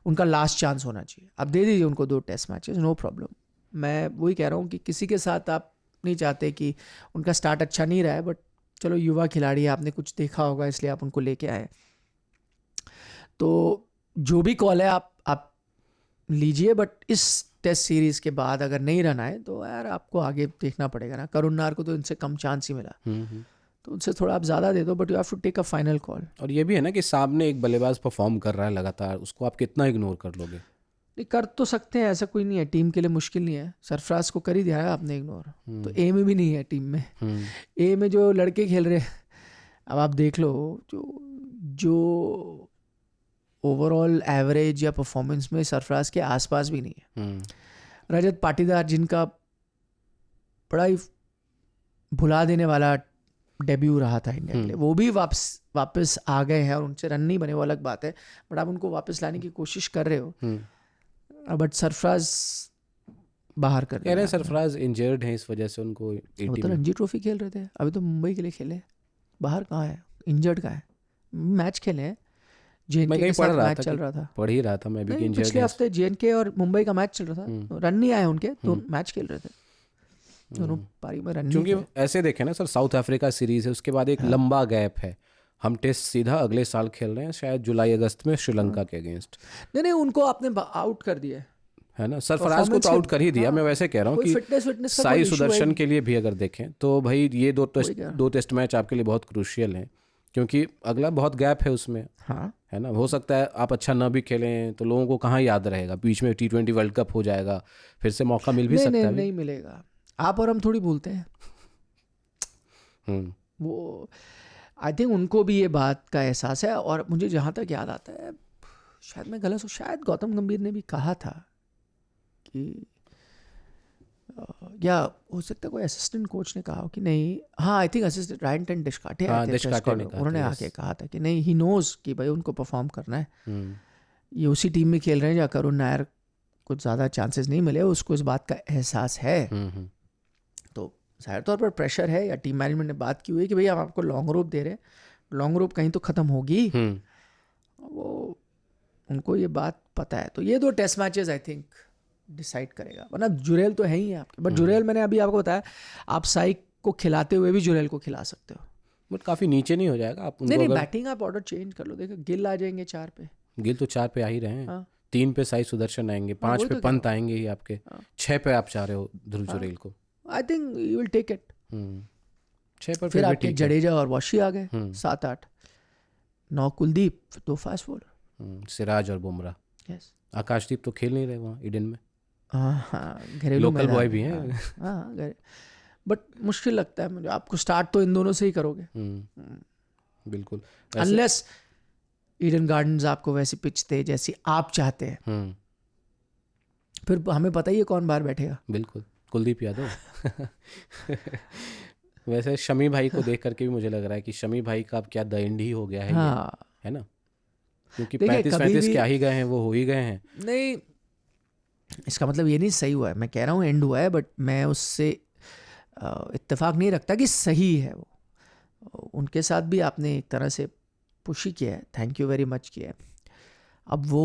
उनका लास्ट चांस होना चाहिए। आप दे दीजिए उनको 2 टेस्ट मैचेस, नो प्रॉब्लम। मैं वही कह रहा हूँ कि किसी के साथ आप नहीं चाहते कि उनका स्टार्ट अच्छा नहीं रहा है, बट चलो युवा खिलाड़ी है, आपने कुछ देखा होगा इसलिए आप उनको लेके आए। तो जो भी कॉल है आप लीजिए, बट इस टेस्ट सीरीज के बाद अगर नहीं रन आए तो यार आपको आगे देखना पड़ेगा ना। करुण नायर को तो इनसे कम चांस ही मिला, तो उनसे थोड़ा आप ज़्यादा दे दो, but you have to take a final call. और ये भी है ना कि सामने एक बल्लेबाज परफॉर्म कर रहा है लगातार, उसको आप कितना इग्नोर कर लोगे? नहीं, कर तो सकते हैं, ऐसा कोई नहीं है, टीम के लिए मुश्किल नहीं है। सरफराज को कर ही दिया है आपने इग्नोर, तो ए में भी नहीं है टीम में। ए में जो लड़के खेल रहे, अब आप देख लो, जो ओवरऑल एवरेज या परफॉर्मेंस में सरफराज के आसपास भी नहीं है। रजत पाटीदार, जिनका बड़ा ही भुला देने वाला डेब्यू रहा था इंडिया के लिए, वो भी वापस आ गए हैं, और उनसे रन नहीं बने, वो अलग बात है, बट आप उनको वापस लाने की कोशिश कर रहे हो। बट सरफराज बाहर कर कह रहे दिया हैं सरफराज इंजर्ड हैं, इस वजह से उनको वो 80 तो में रणजी ट्रॉफी खेल रहे थे, अभी तो मुंबई के लिए खेले, बाहर कहाँ है, इंजर्ड कहाँ है, मैच खेले हैं, मैं जेएनके कहीं के पढ़ साथ रहा मैच था चल कि रहा था। पढ़ ही रहा था मैं भी कि नहीं, इंजर्ड पिछले हैं। हफ्ते जेएनके और मुंबई का मैच चल रहा था, रन नहीं आए उनके, तो मैच खेल रहे थे, दोनों पारी में रन नहीं क्योंकि थे। ऐसे देखें ना सर, साउथ अफ्रीका सीरीज है, उसके बाद एक लंबा गैप है, हम टेस्ट सीधा अगले साल खेल रहे हैं शायद जुलाई अगस्त में श्रीलंका के अगेंस्ट, नहीं नहीं, उनको आपने आउट कर दिया है, है ना। सरफराज को परफॉर्मेंस तो के, आउट कर ही दिया। मैं वैसे कह रहा हूँ कोई कि फिटनेस का साई कोई इशू है सुदर्शन नहीं। के लिए भी अगर देखें तो भाई ये वही क्या। दो टेस्ट मैच आपके लिए बहुत क्रूशियल हैं, क्योंकि अगला बहुत गैप है उसमें, हाँ है ना। हो सकता है आप अच्छा ना भी खेलें तो लोगों को कहाँ याद रहेगा, बीच में T20 वर्ल्ड कप हो जाएगा, फिर से मौका मिल भी नहीं सकता नहीं है। नहीं मिलेगा, आप और हम थोड़ी भूलते हैं हम्म वो। आई थिंक उनको भी ये बात का एहसास है, और मुझे जहाँ तक याद आता है, शायद मैं गलत हूँ, शायद गौतम गंभीर ने भी कहा था कि या हो सकता है कोई असिस्टेंट कोच ने कहा हो कि नहीं, हाँ आई थिंक असिस्टेंट रायन डिशकाटे हाँ, आए थे डिशकाटे प्रेस ने कॉन्फ्रेंस, कहा था, उन्होंने yes। आके कहा था कि नहीं, ही नोज कि भाई उनको परफॉर्म करना है, हम्म ये उसी टीम में खेल रहे हैं जहाँ करुण नायर कुछ ज़्यादा चांसेस नहीं मिले, उसको इस बात का एहसास है। हम्म तो जाहिर तौर पर प्रेशर है, या टीम मैनेजमेंट ने बात की हुई है कि भाई हम आपको लॉन्ग रोप दे रहे हैं, लॉन्ग रोप कहीं तो ख़त्म होगी, वो उनको ये बात पता है। तो ये दो test matches I think decide करेगा, वरना जुरेल तो है ही है आपके, बट जुरेल मैंने अभी आपको बताया, आप साई को खिलाते हुए भी जुरेल को खिला सकते हो। बट काफ़ी नीचे नहीं हो जाएगा आप नहीं उनको नहीं, अगर, बैटिंग आप ऑर्डर चेंज कर लो, देखो गिल आ जाएंगे 4 पे, गिल तो 4 पे आ ही रहे हैं, हाँ 3 पे साई सुदर्शन आएंगे, 5 वही पे तो कह पंत रहा हूँ। आएंगे ही आपके, हाँ। 6 पे आप चाह रहे हो ध्रुव जुरेल को। I think you will take it. 6 पर फिर भी आपके ठीक है। जडेजा और वॉशी आ गए 7-8, 9 कुलदीप, 2 फास्ट बॉलर, सिराज और बुमराह। यस। आकाशदीप तो खेल नहीं रहे वहाँ ईडन में, हाँ घरेलू लोकल मैदान बॉय है, भी हैं। हाँ बट मुश्किल लगता है मुझे, आपको स्टार्ट तो इन दोनों से ही करोगे, बिल्कुल। अनलेस ईडन गार्डन्स आपको वैसी पिच दे जैसी आप चाहते हैं, फिर हमें पता ही है कौन बाहर बैठेगा। बिल्कुल, कुलदीप यादव। वैसे शमी भाई को देख करके भी मुझे लग रहा है कि शमी भाई का अब क्या द एंड ही हो गया है, हाँ है ना, क्योंकि देखिए, 35 क्या ही गए हैं, वो हो ही गए हैं। नहीं, इसका मतलब ये नहीं सही हुआ है, मैं कह रहा हूँ एंड हुआ है, बट मैं उससे इत्तेफाक नहीं रखता कि सही है वो। उनके साथ भी आपने एक तरह से पुश ही किया है, थैंक यू वेरी मच किया है। अब वो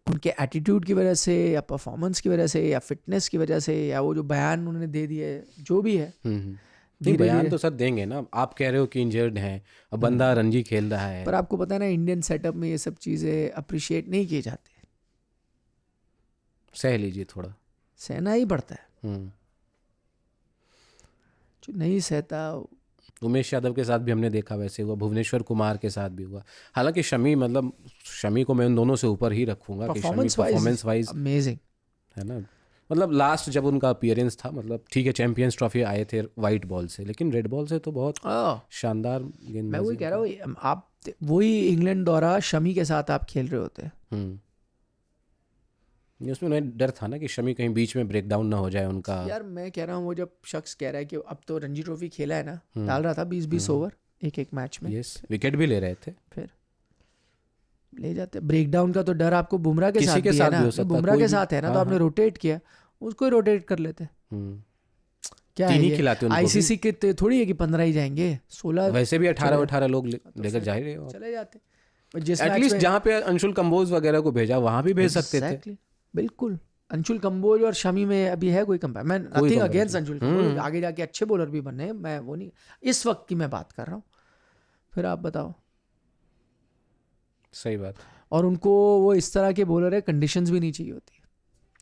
उनके एटीट्यूड की वजह से, या परफॉर्मेंस की वजह से, या फिटनेस की वजह से, या वो जो बयान उन्होंने दे दिए, जो भी है, नहीं बयान तो सर देंगे ना, आप कह रहे हो कि इंजर्ड हैं, अब बंदा रणजी खेल रहा है, पर आपको पता है ना, इंडियन सेटअप में ये सब चीज़ें अप्रिशिएट नहीं किए जाते, सह लीजिए थोड़ा, सहना ही पड़ता है, जो नहीं सहता। उमेश यादव के साथ भी हमने देखा वैसे हुआ, भुवनेश्वर कुमार के साथ भी हुआ। हालांकि शमी को मैं उन दोनों से ऊपर ही रखूंगा कि शमी परफॉर्मेंस वाइज अमेजिंग है ना। मतलब लास्ट जब उनका अपीयरेंस था, मतलब ठीक है चैंपियंस ट्रॉफी आए थे वाइट बॉल से, लेकिन रेड बॉल से तो बहुत शानदार गेंदबाजी। मैं वही कह रहा हूँ, आप वही इंग्लैंड दौरा शमी के साथ आप खेल रहे होते, उसमें उन्हें डर था ना कि शमी कहीं बीच में ब्रेक डाउन ना हो जाए उनका। यार मैं कह रहा हूँ, वो जब शख्स कह रहा है कि अब तो रणजी ट्रॉफी खेला है ना, डाल रहा था 20-20 ओवर एक मैच में, यस, विकेट भी ले रहे थे, फिर ले जाते। ब्रेक डाउन का तो डर आपको बुमराह के साथ भी है ना, बुमराह के साथ है ना, तो आपने रोटेट किया, उसको ही रोटेट कर लेते। क्या है ये आईसीसी के थोड़ी है कि 15 ही जाएंगे, 16 वैसे भी 18 लोग लेकर जा रहे हो, चले जाते। एटलीस्ट जहाँ पे अंशुल कंबोज वगैरह को भेजा वहां भी भेज सकते थे। बिल्कुल, अंशुल कंबोज और शमी में अभी है कोई कंपेयर, मैं नथिंग अगेंस्ट अंशुल कंबोज, आगे जाके अच्छे बॉलर भी बने, मैं वो नहीं, इस वक्त की मैं बात कर रहा हूँ। फिर आप बताओ, सही बात। और उनको वो इस तरह के बॉलर है, कंडीशंस भी नहीं चाहिए होती,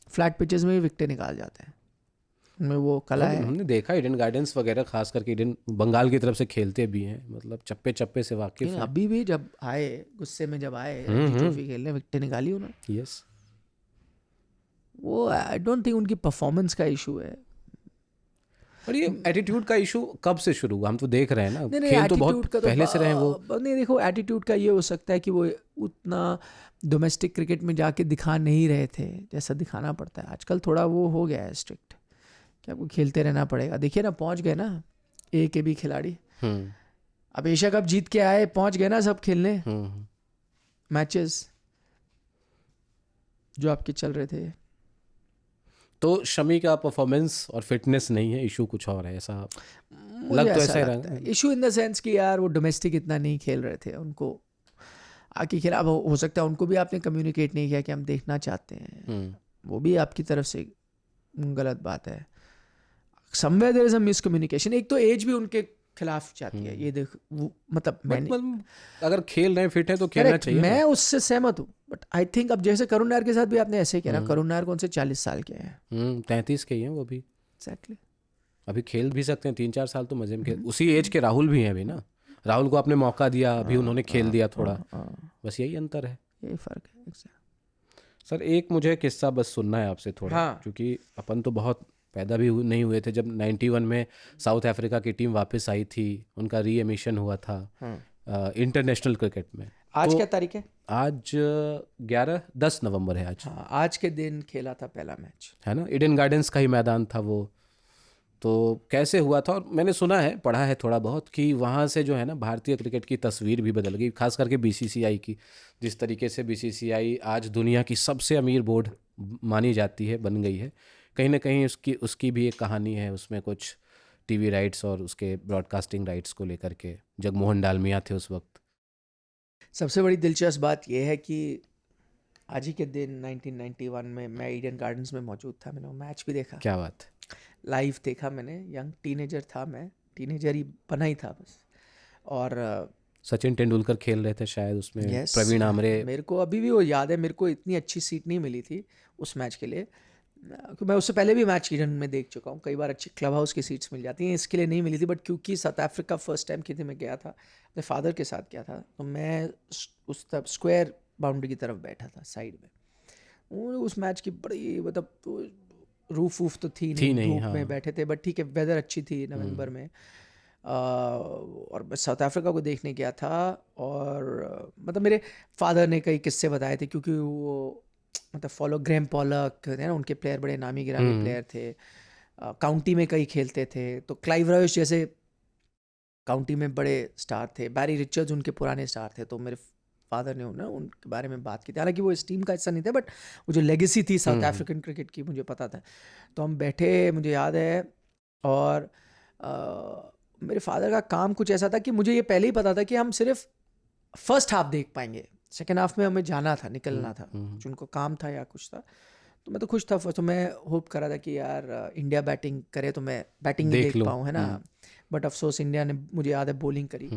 फ्लैट पिचेस में भी विकेट निकाल जाते हैं, उनमें वो कला है। हमने देखा ईडन गार्डन्स वगैरह, खास करके ईडन बंगाल की तरफ से खेलते भी हैं, मतलब चप्पे चप्पे से वाकिफ हैं। अभी भी जब आए, गुस्से में जब आए ट्रॉफी खेलने, विकेट निकाली उन्होंने। यस, वो आई डोंट थिंक उनकी परफॉर्मेंस का इशू है, और ये एटीट्यूड का इशू कब से शुरू हुआ, हम तो देख रहे हैं ना, खेल तो बहुत पहले से रहे वो। नहीं देखो, एटीट्यूड का ये हो सकता है कि वो उतना डोमेस्टिक क्रिकेट में जाके दिखा नहीं रहे थे जैसा दिखाना पड़ता है आजकल, थोड़ा वो हो गया है स्ट्रिक्ट कि आपको खेलते रहना पड़ेगा। देखिए ना, पहुंच गए ना के भी खिलाड़ी, अब एशिया कप जीत के आए, पहुंच गए ना सब खेलने मैचेस जो आपके चल रहे थे। तो शमी का परफॉर्मेंस और फिटनेस नहीं है, इशू कुछ और है, ऐसा मुझे लग तो ऐसा ऐसा ही लगता रहा है इशू इन द सेंस कि यार वो डोमेस्टिक इतना नहीं खेल रहे थे, उनको आके खिलाफ हो सकता है उनको भी आपने कम्युनिकेट नहीं किया कि हम देखना चाहते हैं, वो भी आपकी तरफ से गलत बात है। Somewhere there is a miscommunication. एक तो एज भी उनके खिलाफ जाती है, ये देख मतलब मैंने अगर खेल रहे हैं, फिट है तो खेलना चाहिए। मैं उससे सहमत हूँ, बट आई थिंक अब जैसे करुण नायर के साथ भी आपने ऐसे ही किया ना, करुण नायर कौन से 40 साल के हैं, 33 के ही हैं वो भी, एग्जैक्टली, अभी खेल भी सकते हैं, 3-4 साल तो मजे में खेल। उसी एज के राहुल भी हैं अभी ना, राहुल को आपने मौका दिया, अभी उन्होंने खेल दिया थोड़ा, बस यही अंतर है, यही फर्क है। सर एक मुझे किस्सा बस सुनना है आपसे थोड़ा, क्योंकि अपन तो बहुत पैदा भी नहीं हुए थे जब 91 में साउथ अफ्रीका की टीम वापस आई थी, उनका री एमिशन हुआ था इंटरनेशनल क्रिकेट में। आज तो क्या तारीख है? आज 10 नवंबर है आज। हाँ, आज के दिन खेला था पहला मैच, है ना, ईडन गार्डन्स का ही मैदान था वो। तो कैसे हुआ था, और मैंने सुना है, पढ़ा है थोड़ा बहुत, कि वहाँ से जो है ना भारतीय क्रिकेट की तस्वीर भी बदल गई, खास करके बीसीसीआई की। जिस तरीके से बीसीसीआई आज दुनिया की सबसे अमीर बोर्ड मानी जाती है, बन गई है, कहीं ना कहीं उसकी भी एक कहानी है उसमें, कुछ टीवी राइट्स और उसके ब्रॉडकास्टिंग राइट्स को लेकर के, जगमोहन डालमिया थे उस वक्त। सबसे बड़ी दिलचस्प बात यह है कि आज ही के दिन 1991 में मैं ईडन गार्डन्स में मौजूद था, मैंने वो मैच भी देखा। क्या बात, लाइव देखा मैंने, यंग टीनेजर था मैं, टीनेजर ही बना ही था बस। और सचिन तेंदुलकर खेल रहे थे शायद उसमें, yes, प्रवीण आमरे। मेरे को अभी भी वो याद है, मेरे को इतनी अच्छी सीट नहीं मिली थी उस मैच के लिए, क्योंकि मैं उससे पहले भी मैच ईडन में देख चुका हूँ कई बार, अच्छी क्लब हाउस की सीट्स मिल जाती हैं, इसके लिए नहीं मिली थी। बट क्योंकि साउथ अफ्रीका फर्स्ट टाइम की थी, मैं गया था अपने फादर के साथ गया था, तो मैं उस तरफ स्क्वायर बाउंड्री की तरफ बैठा था साइड में। उस मैच की बड़ी मतलब रूफ तो थी नहीं, धूप में बैठे थे, बट ठीक है, वेदर अच्छी थी नवंबर में। और मैं साउथ अफ्रीका को देखने गया था, और मतलब मेरे फादर ने कई किस्से बताए थे, क्योंकि वो मतलब फॉलो ग्रैम पॉलक थे ना, उनके प्लेयर बड़े नामी गिरामी प्लेयर थे, काउंटी में कई खेलते थे, तो क्लाइव रॉयस जैसे काउंटी में बड़े स्टार थे, बैरी रिचर्ड्स उनके पुराने स्टार थे। तो मेरे फादर ने उनके बारे में बात की थी, हालांकि वो इस टीम का हिस्सा नहीं थे, बट वो जो लेगेसी थी साउथ अफ्रीकन क्रिकेट की मुझे पता था। तो हम बैठे, मुझे याद है, और मेरे फादर का काम कुछ ऐसा था कि मुझे ये पहले ही पता था कि हम सिर्फ फर्स्ट हाफ देख पाएंगे, सेकेंड हाफ में हमें जाना था, निकलना था, कुछ उनको काम था या कुछ था। तो मैं तो खुश था, तो मैं होप करा था कि यार इंडिया बैटिंग करे तो मैं बैटिंग देख पाऊँ, है ना। बट अफसोस इंडिया ने, मुझे याद है, बॉलिंग करी।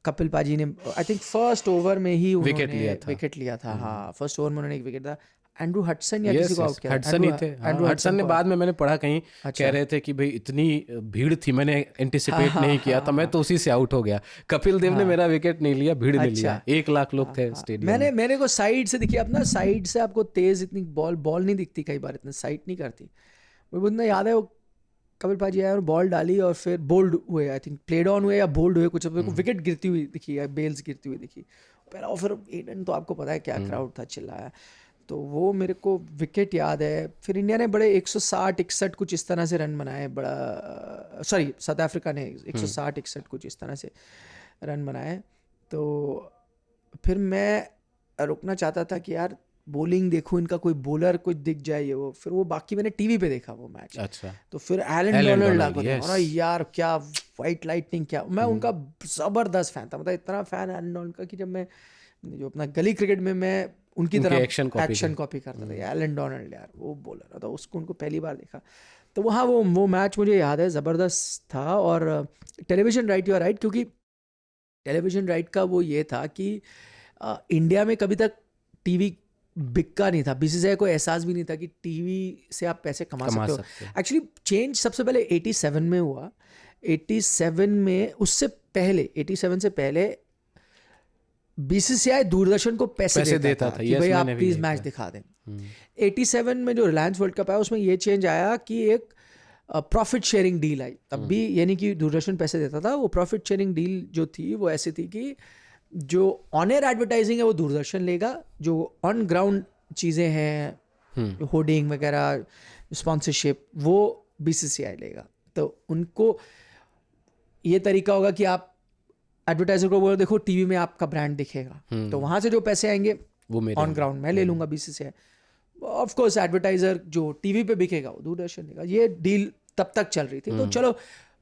कपिल पाजी ने आई थिंक फर्स्ट ओवर में ही विकेट लिया था। हाँ, फर्स्ट ओवर में उन्होंने एक विकेट था। एंड्रू हडसन या किसी को आउट किया, हडसन ही थे। हडसन ने बाद में, मैंने पढ़ा कहीं, कह रहे थे कि भाई इतनी भीड़ थी, मैंने एंटिसिपेट नहीं किया था, मैं तो उसी से आउट हो गया। कपिल देव ने मेरा विकेट नहीं लिया, भीड़ ने लिया। 1 लाख लोग थे स्टेडियम में। मैंने को साइड से देखिए, अपना साइड से आपको तेज इतनी बॉल नहीं दिखती कई बार, इतनी साइड नहीं करती। मुझे याद है, वो कपिल पाजी आए और बॉल डाली, और फिर बोल्ड हुए, आई थिंक प्लेड ऑन हुए या बोल्ड हुए, कुछ विकेट गिरती हुई दिखी या बेल्स गिरती हुई दिखी पहला। और फिर ईडन तो आपको पता है क्या क्राउड था, चिल्लाया। तो वो मेरे को विकेट याद है। फिर इंडिया ने बड़े 160-61 कुछ इस तरह से रन बनाए, बड़ा सॉरी साउथ अफ्रीका ने 160-61 कुछ इस तरह से रन बनाए। तो फिर मैं रुकना चाहता था कि यार बॉलिंग देखूं, इनका कोई बॉलर कुछ दिख जाए, ये वो। फिर वो बाकी मैंने टीवी पे देखा वो मैच। अच्छा। तो फिर एलन डोनाल्ड को देखा, यार क्या वाइट लाइटनिंग, क्या मैं उनका ज़बरदस्त फैन था, मतलब इतना फैन एलन डोनाल्ड का कि जब मैं जो अपना गली क्रिकेट में मैं उनकी तरह एक्शन कॉपी करता था। एलन डोनाल्ड यार वो बॉलर था, उसको उनको पहली बार देखा। तो वहाँ वो मैच मुझे याद है, ज़बरदस्त था। और television right, you are right, क्योंकि टेलीविज़न राइट का वो ये था कि इंडिया में कभी तक टीवी बिका नहीं था, बीसीसीआई को एहसास भी नहीं था कि टीवी से आप पैसे कमा सकते हो। एक्चुअली चेंज सबसे पहले 87 में हुआ। 87 में, उससे पहले 87 से पहले बीसीसीआई दूरदर्शन को पैसे देता था कि भाई आप प्लीज मैच दिखा दें। 87 में जो रिलायंस वर्ल्ड कप आया, उसमें ये चेंज आया कि एक प्रॉफिट शेयरिंग डील आई। तब भी यानी कि दूरदर्शन पैसे देता था। वो प्रॉफिट शेयरिंग डील जो थी वो ऐसी थी कि जो ऑन एयर एडवर्टाइजिंग है वो दूरदर्शन लेगा, जो ऑन ग्राउंड चीज़ें हैं, होर्डिंग वगैरह, स्पॉन्सरशिप, वो बीसीसीआई लेगा। तो उनको ये तरीका होगा कि आप एडवर्टाइजर को बोलो देखो टीवी में आपका ब्रांड दिखेगा, तो वहाँ से जो पैसे आएंगे वो ऑन ग्राउंड मैं ले लूँगा बीसीसीआई। ऑफ कोर्स एडवर्टाइजर जो टीवी पे बिकेगा वो दूरदर्शन देगा, ये डील तब तक चल रही थी। तो चलो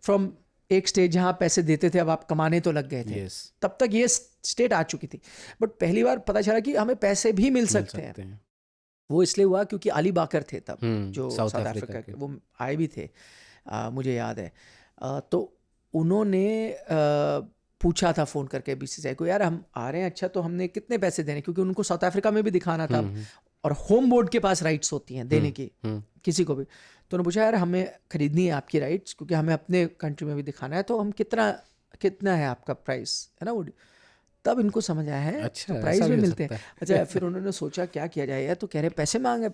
फ्रॉम एक स्टेज जहाँ पैसे देते थे, अब आप कमाने तो लग गए थे, Yes. तब तक ये स्टेट आ चुकी थी। बट पहली बार पता चला कि हमें पैसे भी मिल सकते हैं। वो इसलिए हुआ क्योंकि अली बाकर थे तब, जो साउथ अफ्रीका के, वो आए भी थे, मुझे याद है। तो उन्होंने पूछा था फ़ोन करके बीसीसीआई को, यार हम आ रहे हैं, अच्छा तो हमने कितने पैसे देने, क्योंकि उनको साउथ अफ्रीका में भी दिखाना था और होम बोर्ड के पास राइट्स होती हैं देने की किसी को भी। तो उन्होंने पूछा, यार हमें खरीदनी है आपकी राइट्स, क्योंकि हमें अपने कंट्री में भी दिखाना है, तो हम कितना है आपका प्राइस, है ना। वो तब इनको समझ आया है, अच्छा, तो प्राइस भी मिलते हैं। अच्छा, फिर उन्होंने सोचा क्या किया जाए यार, तो कह रहे पैसे मांगे।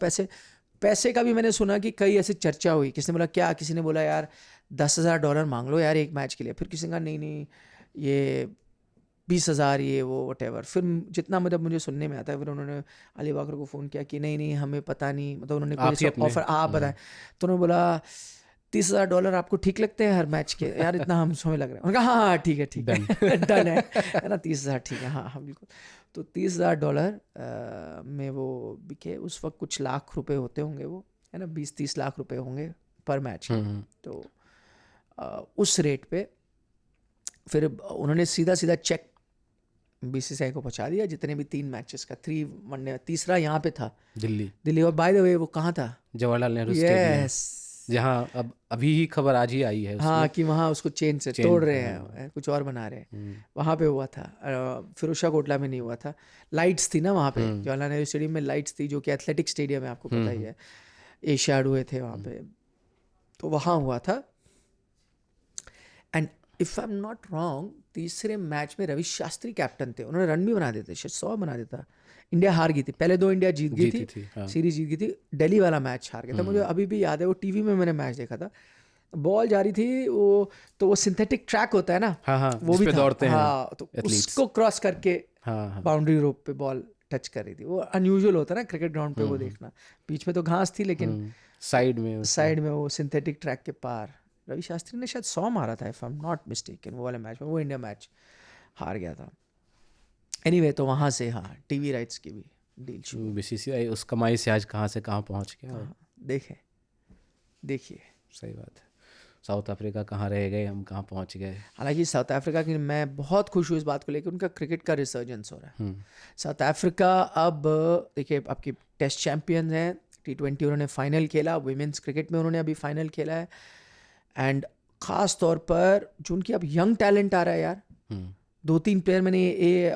पैसे का भी मैंने सुना कि कई ऐसी चर्चा हुई, किसी ने बोला क्या, किसी ने बोला यार $10,000 मांग लो यार एक मैच के लिए, फिर किसी ने कहा नहीं ये 20,000 ये वो whatever। फिर जितना मतलब मुझे सुनने में आता है, फिर उन्होंने अली बाकर को फ़ोन किया कि नहीं हमें पता नहीं, मतलब उन्होंने कोई ऑफर आप बताएं। तो उन्होंने बोला $30,000 आपको ठीक लगते हैं हर मैच के, यार इतना हम हमें लग रहा है। उन्होंने कहा हाँ ठीक है डन है ना, 30,000 ठीक है, हाँ बिल्कुल। तो $30,000 में वो बिके। उस वक्त कुछ लाख रुपए होते होंगे वो, है ना, 20-30 लाख रुपए होंगे पर मैच। तो उस रेट पे फिर उन्होंने सीधा चेक बीसीसीआई को पहुंचा दिया, जितने भी 3 मैचेस का, 3 वनडे, तीसरा यहाँ पे था दिल्ली। और बाय द वे वो कहाँ था, जवाहरलाल नेहरू स्टेडियम, जहाँ अब अभी ही खबर आज ही आई है हाँ कि वहाँ उसको चेन से तोड़ रहे हैं, कुछ और बना रहे हैं। वहाँ पे हुआ था, फिरोजशाह कोटला में नहीं हुआ था। लाइट्स थी ना वहाँ पे, जवाहरलाल नेहरू स्टेडियम में लाइट्स थी, जो कि एथलेटिक स्टेडियम है, आपको पता ही है, एशियाड हुए थे वहाँ पे, तो वहाँ हुआ था। And if I am not wrong, तीसरे मैच में रवि शास्त्री कैप्टन थे, उन्होंने रन भी बना देते, शायद 100 बना देता। इंडिया हार गई थी, पहले 2 इंडिया जीत गई थी, सीरीज जीत गई थी, दिल्ली वाला मैच हार गया था। मुझे अभी भी याद है, वो टीवी में मैंने मैच देखा था, बॉल जा रही थी वो, तो वो सिंथेटिक ट्रैक होता है ना, वो भी दौड़ते हैं, तो उसको क्रॉस करके बाउंड्री रोप पे बॉल टच कर रही थी। वो अनयूजुअल होता है ना क्रिकेट ग्राउंड पे वो देखना, बीच में तो घास थी, लेकिन साइड में वो सिंथेटिक ट्रैक के पार रवि शास्त्री ने शायद 100 मारा था, if I am not mistaken, वो वाले मैच में। वो इंडिया मैच हार गया था। एनीवे, तो वहाँ से हाँ टीवी राइट्स की भी डील शुरू। बीसीसीआई उस कमाई से आज कहाँ से कहाँ पहुँच गया। देखिए सही बात है, साउथ अफ्रीका कहाँ रह गए, हम कहाँ पहुँच गए। हालांकि साउथ अफ्रीका की मैं बहुत खुश हूँ इस बात को लेकर, उनका क्रिकेट का रिसर्जेंस हो रहा है। साउथ अफ्रीका अब देखिए आपकी टेस्ट चैंपियन है, T20 उन्होंने फाइनल खेला, वुमेन्स क्रिकेट में उन्होंने अभी फाइनल खेला है। एंड ख़ास तौर पर जो उनकी अब यंग टैलेंट आ रहा है यार, 2-3 प्लेयर मैंने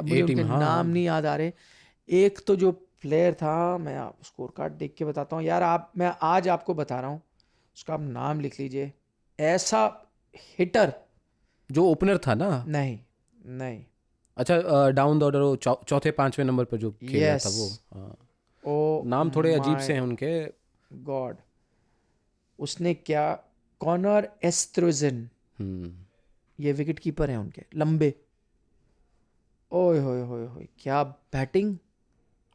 मुझे उनके नाम नहीं याद आ रहे। एक तो जो प्लेयर था, मैं स्कोर कार्ड देख के बताता हूँ यार, मैं आज आपको बता रहा हूँ, उसका आप नाम लिख लीजिए। ऐसा हिटर जो ओपनर था ना, नहीं अच्छा डाउन द ऑर्डर चौथे 5वें नंबर पर जो खेल रहा था वो, नाम थोड़े अजीब से हैं उनके, गॉड, उसने क्या, कॉनर एस्ट्रोजन, ये विकेट कीपर हैं उनके, लंबे, ओए होए क्या बैटिंग,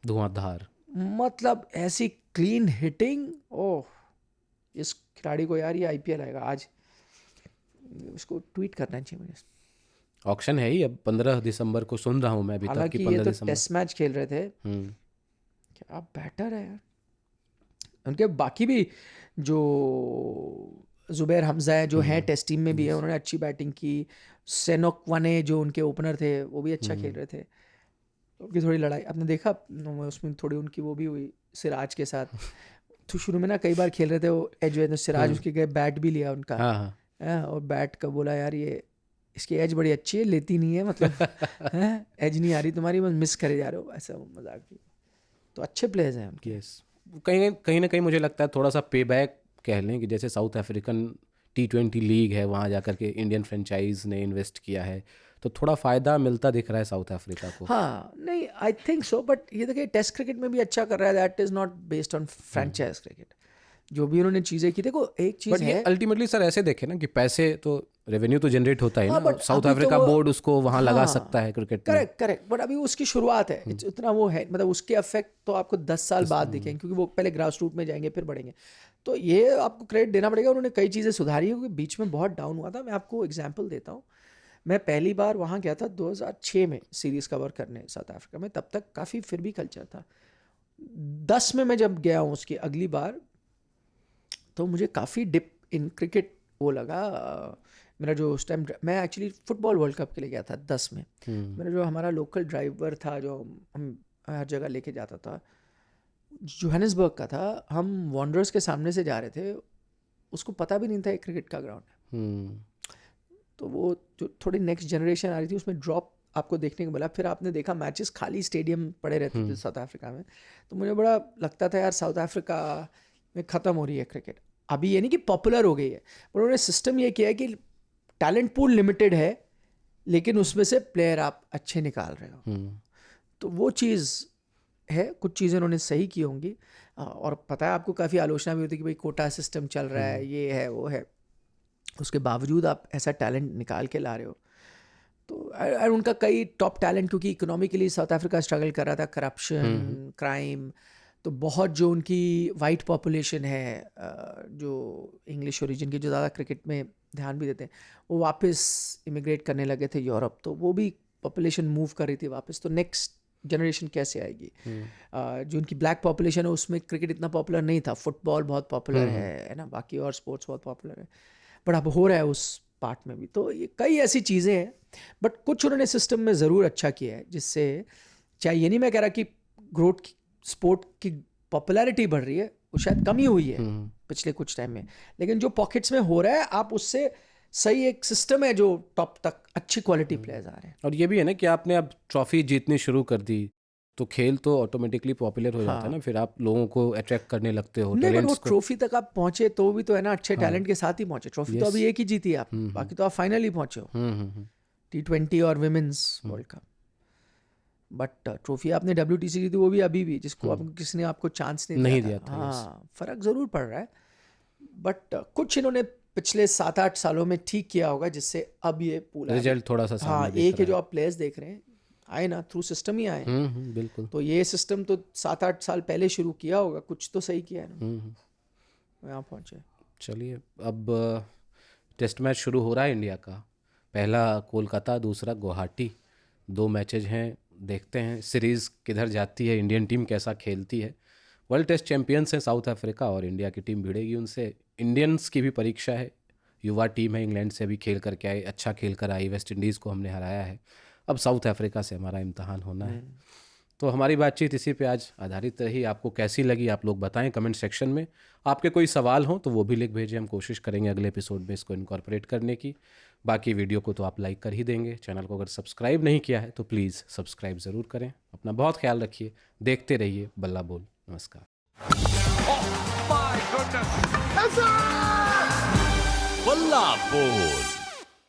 धुआंधार, मतलब ऐसी क्लीन हिटिंग। ओह, इस खिलाड़ी को यार ये IPL आएगा, आज उसको ट्वीट करना चाहिए मुझे। ऑक्शन है ही अब 15 दिसंबर को, सुन रहा हूँ मैं अभी तक कि 15 दिसंबर। टेस्ट मैच खेल रहे थे, क्या बैटर है यार उनके। बाकी भी जो जुबैर हमजा है, जो है टेस्ट टीम में भी है, उन्होंने अच्छी बैटिंग की। सेनोक वाने जो उनके ओपनर थे, वो भी अच्छा खेल रहे थे। उनकी थोड़ी लड़ाई आपने देखा उसमें, थोड़ी उनकी वो भी हुई सिराज के साथ। तो शुरू में ना कई बार खेल रहे थे वो एज, सिराज उसके गए, बैट भी लिया उनका, और बैट का बोला यार ये इसकी एज बड़ी अच्छी है, लेती नहीं है, मतलब एज नहीं आ रही तुम्हारी, बस मिस करे जा रहे हो, ऐसा मजाक भी। तो अच्छे प्लेयर्स हैं उनके। कहीं ना कहीं मुझे लगता है थोड़ा सा पे बैक कह लें, कि जैसे साउथ अफ्रीकन T20 लीग है, वहाँ जाकर के इंडियन फ्रेंचाइज ने इन्वेस्ट किया है, तो थोड़ा फ़ायदा मिलता दिख रहा है साउथ अफ्रीका को। हाँ नहीं, आई थिंक सो, बट ये देखिए टेस्ट क्रिकेट में भी अच्छा कर रहा है, that is not based on franchise cricket. जो भी उन्होंने चीज़ें की, देखो एक चीज़ है, अल्टीमेटली सर ऐसे देखें ना कि पैसे तो, रेवेन्यू तो जनरेट होता है ना, साउथ अफ्रीका बोर्ड उसको वहाँ लगा सकता है क्रिकेट में। करेक्ट, बट अभी उसकी शुरुआत है, इतना वो है, मतलब उसके इफेक्ट तो आपको 10 साल बाद दिखेंगे, क्योंकि वो पहले ग्रास रूट में जाएंगे फिर बढ़ेंगे। तो ये आपको क्रेडिट देना पड़ेगा, उन्होंने कई चीज़ें सुधारी है, क्योंकि बीच में बहुत डाउन हुआ था। मैं आपको एग्जाम्पल देता हूँ, मैं पहली बार वहाँ गया था 2006 में सीरीज़ कवर करने साउथ अफ्रीका में, तब तक काफ़ी फिर भी कल्चर था। 10 में मैं जब गया हूँ उसकी अगली बार, तो मुझे काफ़ी डिप इन क्रिकेट वो लगा। मेरा जो उस टाइम, मैं एक्चुअली फुटबॉल वर्ल्ड कप के लिए गया था 10 में। मेरा जो हमारा लोकल ड्राइवर था जो हम हर जगह लेके जाता था, जोहानिसबर्ग का था। हम वॉन्डरर्स के सामने से जा रहे थे, उसको पता भी नहीं था एक क्रिकेट का ग्राउंड है। तो वो जो थोड़ी नेक्स्ट जनरेशन आ रही थी उसमें ड्रॉप आपको देखने को मिला। फिर आपने देखा मैचेस खाली स्टेडियम पड़े रहते थे साउथ अफ्रीका में, तो मुझे बड़ा लगता था यार साउथ अफ्रीका में ख़त्म हो रही है क्रिकेट। अभी ये नहीं कि पॉपुलर हो गई है, पर उन्होंने सिस्टम ये किया है कि टैलेंट पूल लिमिटेड है, लेकिन उसमें से प्लेयर आप अच्छे निकाल रहे हो। तो वो चीज़ है, कुछ चीज़ें उन्होंने सही की होंगी। और पता है आपको काफ़ी आलोचना भी होती है कि भाई कोटा सिस्टम चल रहा है, ये है वो है, उसके बावजूद आप ऐसा टैलेंट निकाल के ला रहे हो। तो उनका कई टॉप टैलेंट, क्योंकि इकोनॉमिकली साउथ अफ्रीका स्ट्रगल कर रहा था, करप्शन, क्राइम, तो बहुत जो उनकी वाइट पॉपुलेशन है, जो इंग्लिश ओरिजिन की, जो ज़्यादा क्रिकेट में ध्यान भी देते हैं, वो वापस इमिग्रेट करने लगे थे यूरोप। तो वो भी पॉपुलेशन मूव कर रही थी वापस। तो नेक्स्ट जनरेशन कैसे आएगी? जो उनकी ब्लैक पॉपुलेशन है उसमें क्रिकेट इतना पॉपुलर नहीं था, फुटबॉल बहुत पॉपुलर है ना, बाकी और स्पोर्ट्स बहुत पॉपुलर है, बट अब हो रहा है उस पार्ट में भी। तो ये कई ऐसी चीज़ें हैं, बट कुछ उन्होंने सिस्टम में ज़रूर अच्छा किया है, जिससे चाहे ये नहीं मैं कह रहा कि ग्रोथ स्पोर्ट की पॉपुलैरिटी बढ़ रही है, वो शायद कमी हुई है पिछले कुछ टाइम में, लेकिन जो पॉकेट्स में हो रहा है आप उससे सही एक सिस्टम है जो टॉप तक अच्छी क्वालिटी प्लेयर्स आ रहे हैं। और ये भी है ना कि आपने अब ट्रॉफी जीतनी शुरू कर दी, तो खेल तो ऑटोमेटिकली पॉपुलर हो जाता है ना, फिर आप लोगों को अट्रैक्ट करने लगते हो, नहीं, टैलेंट्स वो को। ट्रॉफी तक आप पहुंचे तो भी तो है ना, अच्छे टैलेंट के साथ ही पहुंचे। ट्रॉफी तो अभी एक ही जीती आप, बाकी तो आप फाइनल ही पहुंचे हो, T20 और women's world cup. But trophy आपने WTC जीती, वो भी अभी भी, जिसको आपको किसी ने आपको चांस नहीं दिया था। हाँ, फर्क जरूर पड़ रहा है, बट कुछ इन्होंने पिछले 7-8 सालों में ठीक किया होगा, जिससे अब ये पूरा रिजल्ट थोड़ा सा हाँ, एक है जो आप प्लेयर्स देख रहे हैं आए ना, थ्रू सिस्टम ही आए। बिल्कुल। तो ये सिस्टम तो 7-8 साल पहले शुरू किया होगा, कुछ तो सही किया है ना, यहाँ पहुँचे। चलिए, अब टेस्ट मैच शुरू हो रहा है इंडिया का। पहला कोलकाता, दूसरा गुवाहाटी, 2 मैचेज हैं, देखते हैं सीरीज़ किधर जाती है, इंडियन टीम कैसा खेलती है। वर्ल्ड टेस्ट चैंपियंस हैं साउथ अफ्रीका, और इंडिया की टीम भिड़ेगी उनसे। इंडियंस की भी परीक्षा है, युवा टीम है, इंग्लैंड से भी खेल करके आई, अच्छा खेल कर आई, वेस्ट इंडीज़ को हमने हराया है, अब साउथ अफ्रीका से हमारा इम्तहान होना है। तो हमारी बातचीत इसी पे आज आधारित रही। आपको कैसी लगी आप लोग बताएं कमेंट सेक्शन में। आपके कोई सवाल हो तो वो भी लिख भेजें, हम कोशिश करेंगे अगले एपिसोड में इसको इनकॉर्पोरेट करने की। बाकी वीडियो को तो आप लाइक कर ही देंगे। चैनल को अगर सब्सक्राइब नहीं किया है तो प्लीज़ सब्सक्राइब ज़रूर करें। अपना बहुत ख्याल रखिए, देखते रहिए बल्ला बोल। नमस्कार। बल्ला बोल।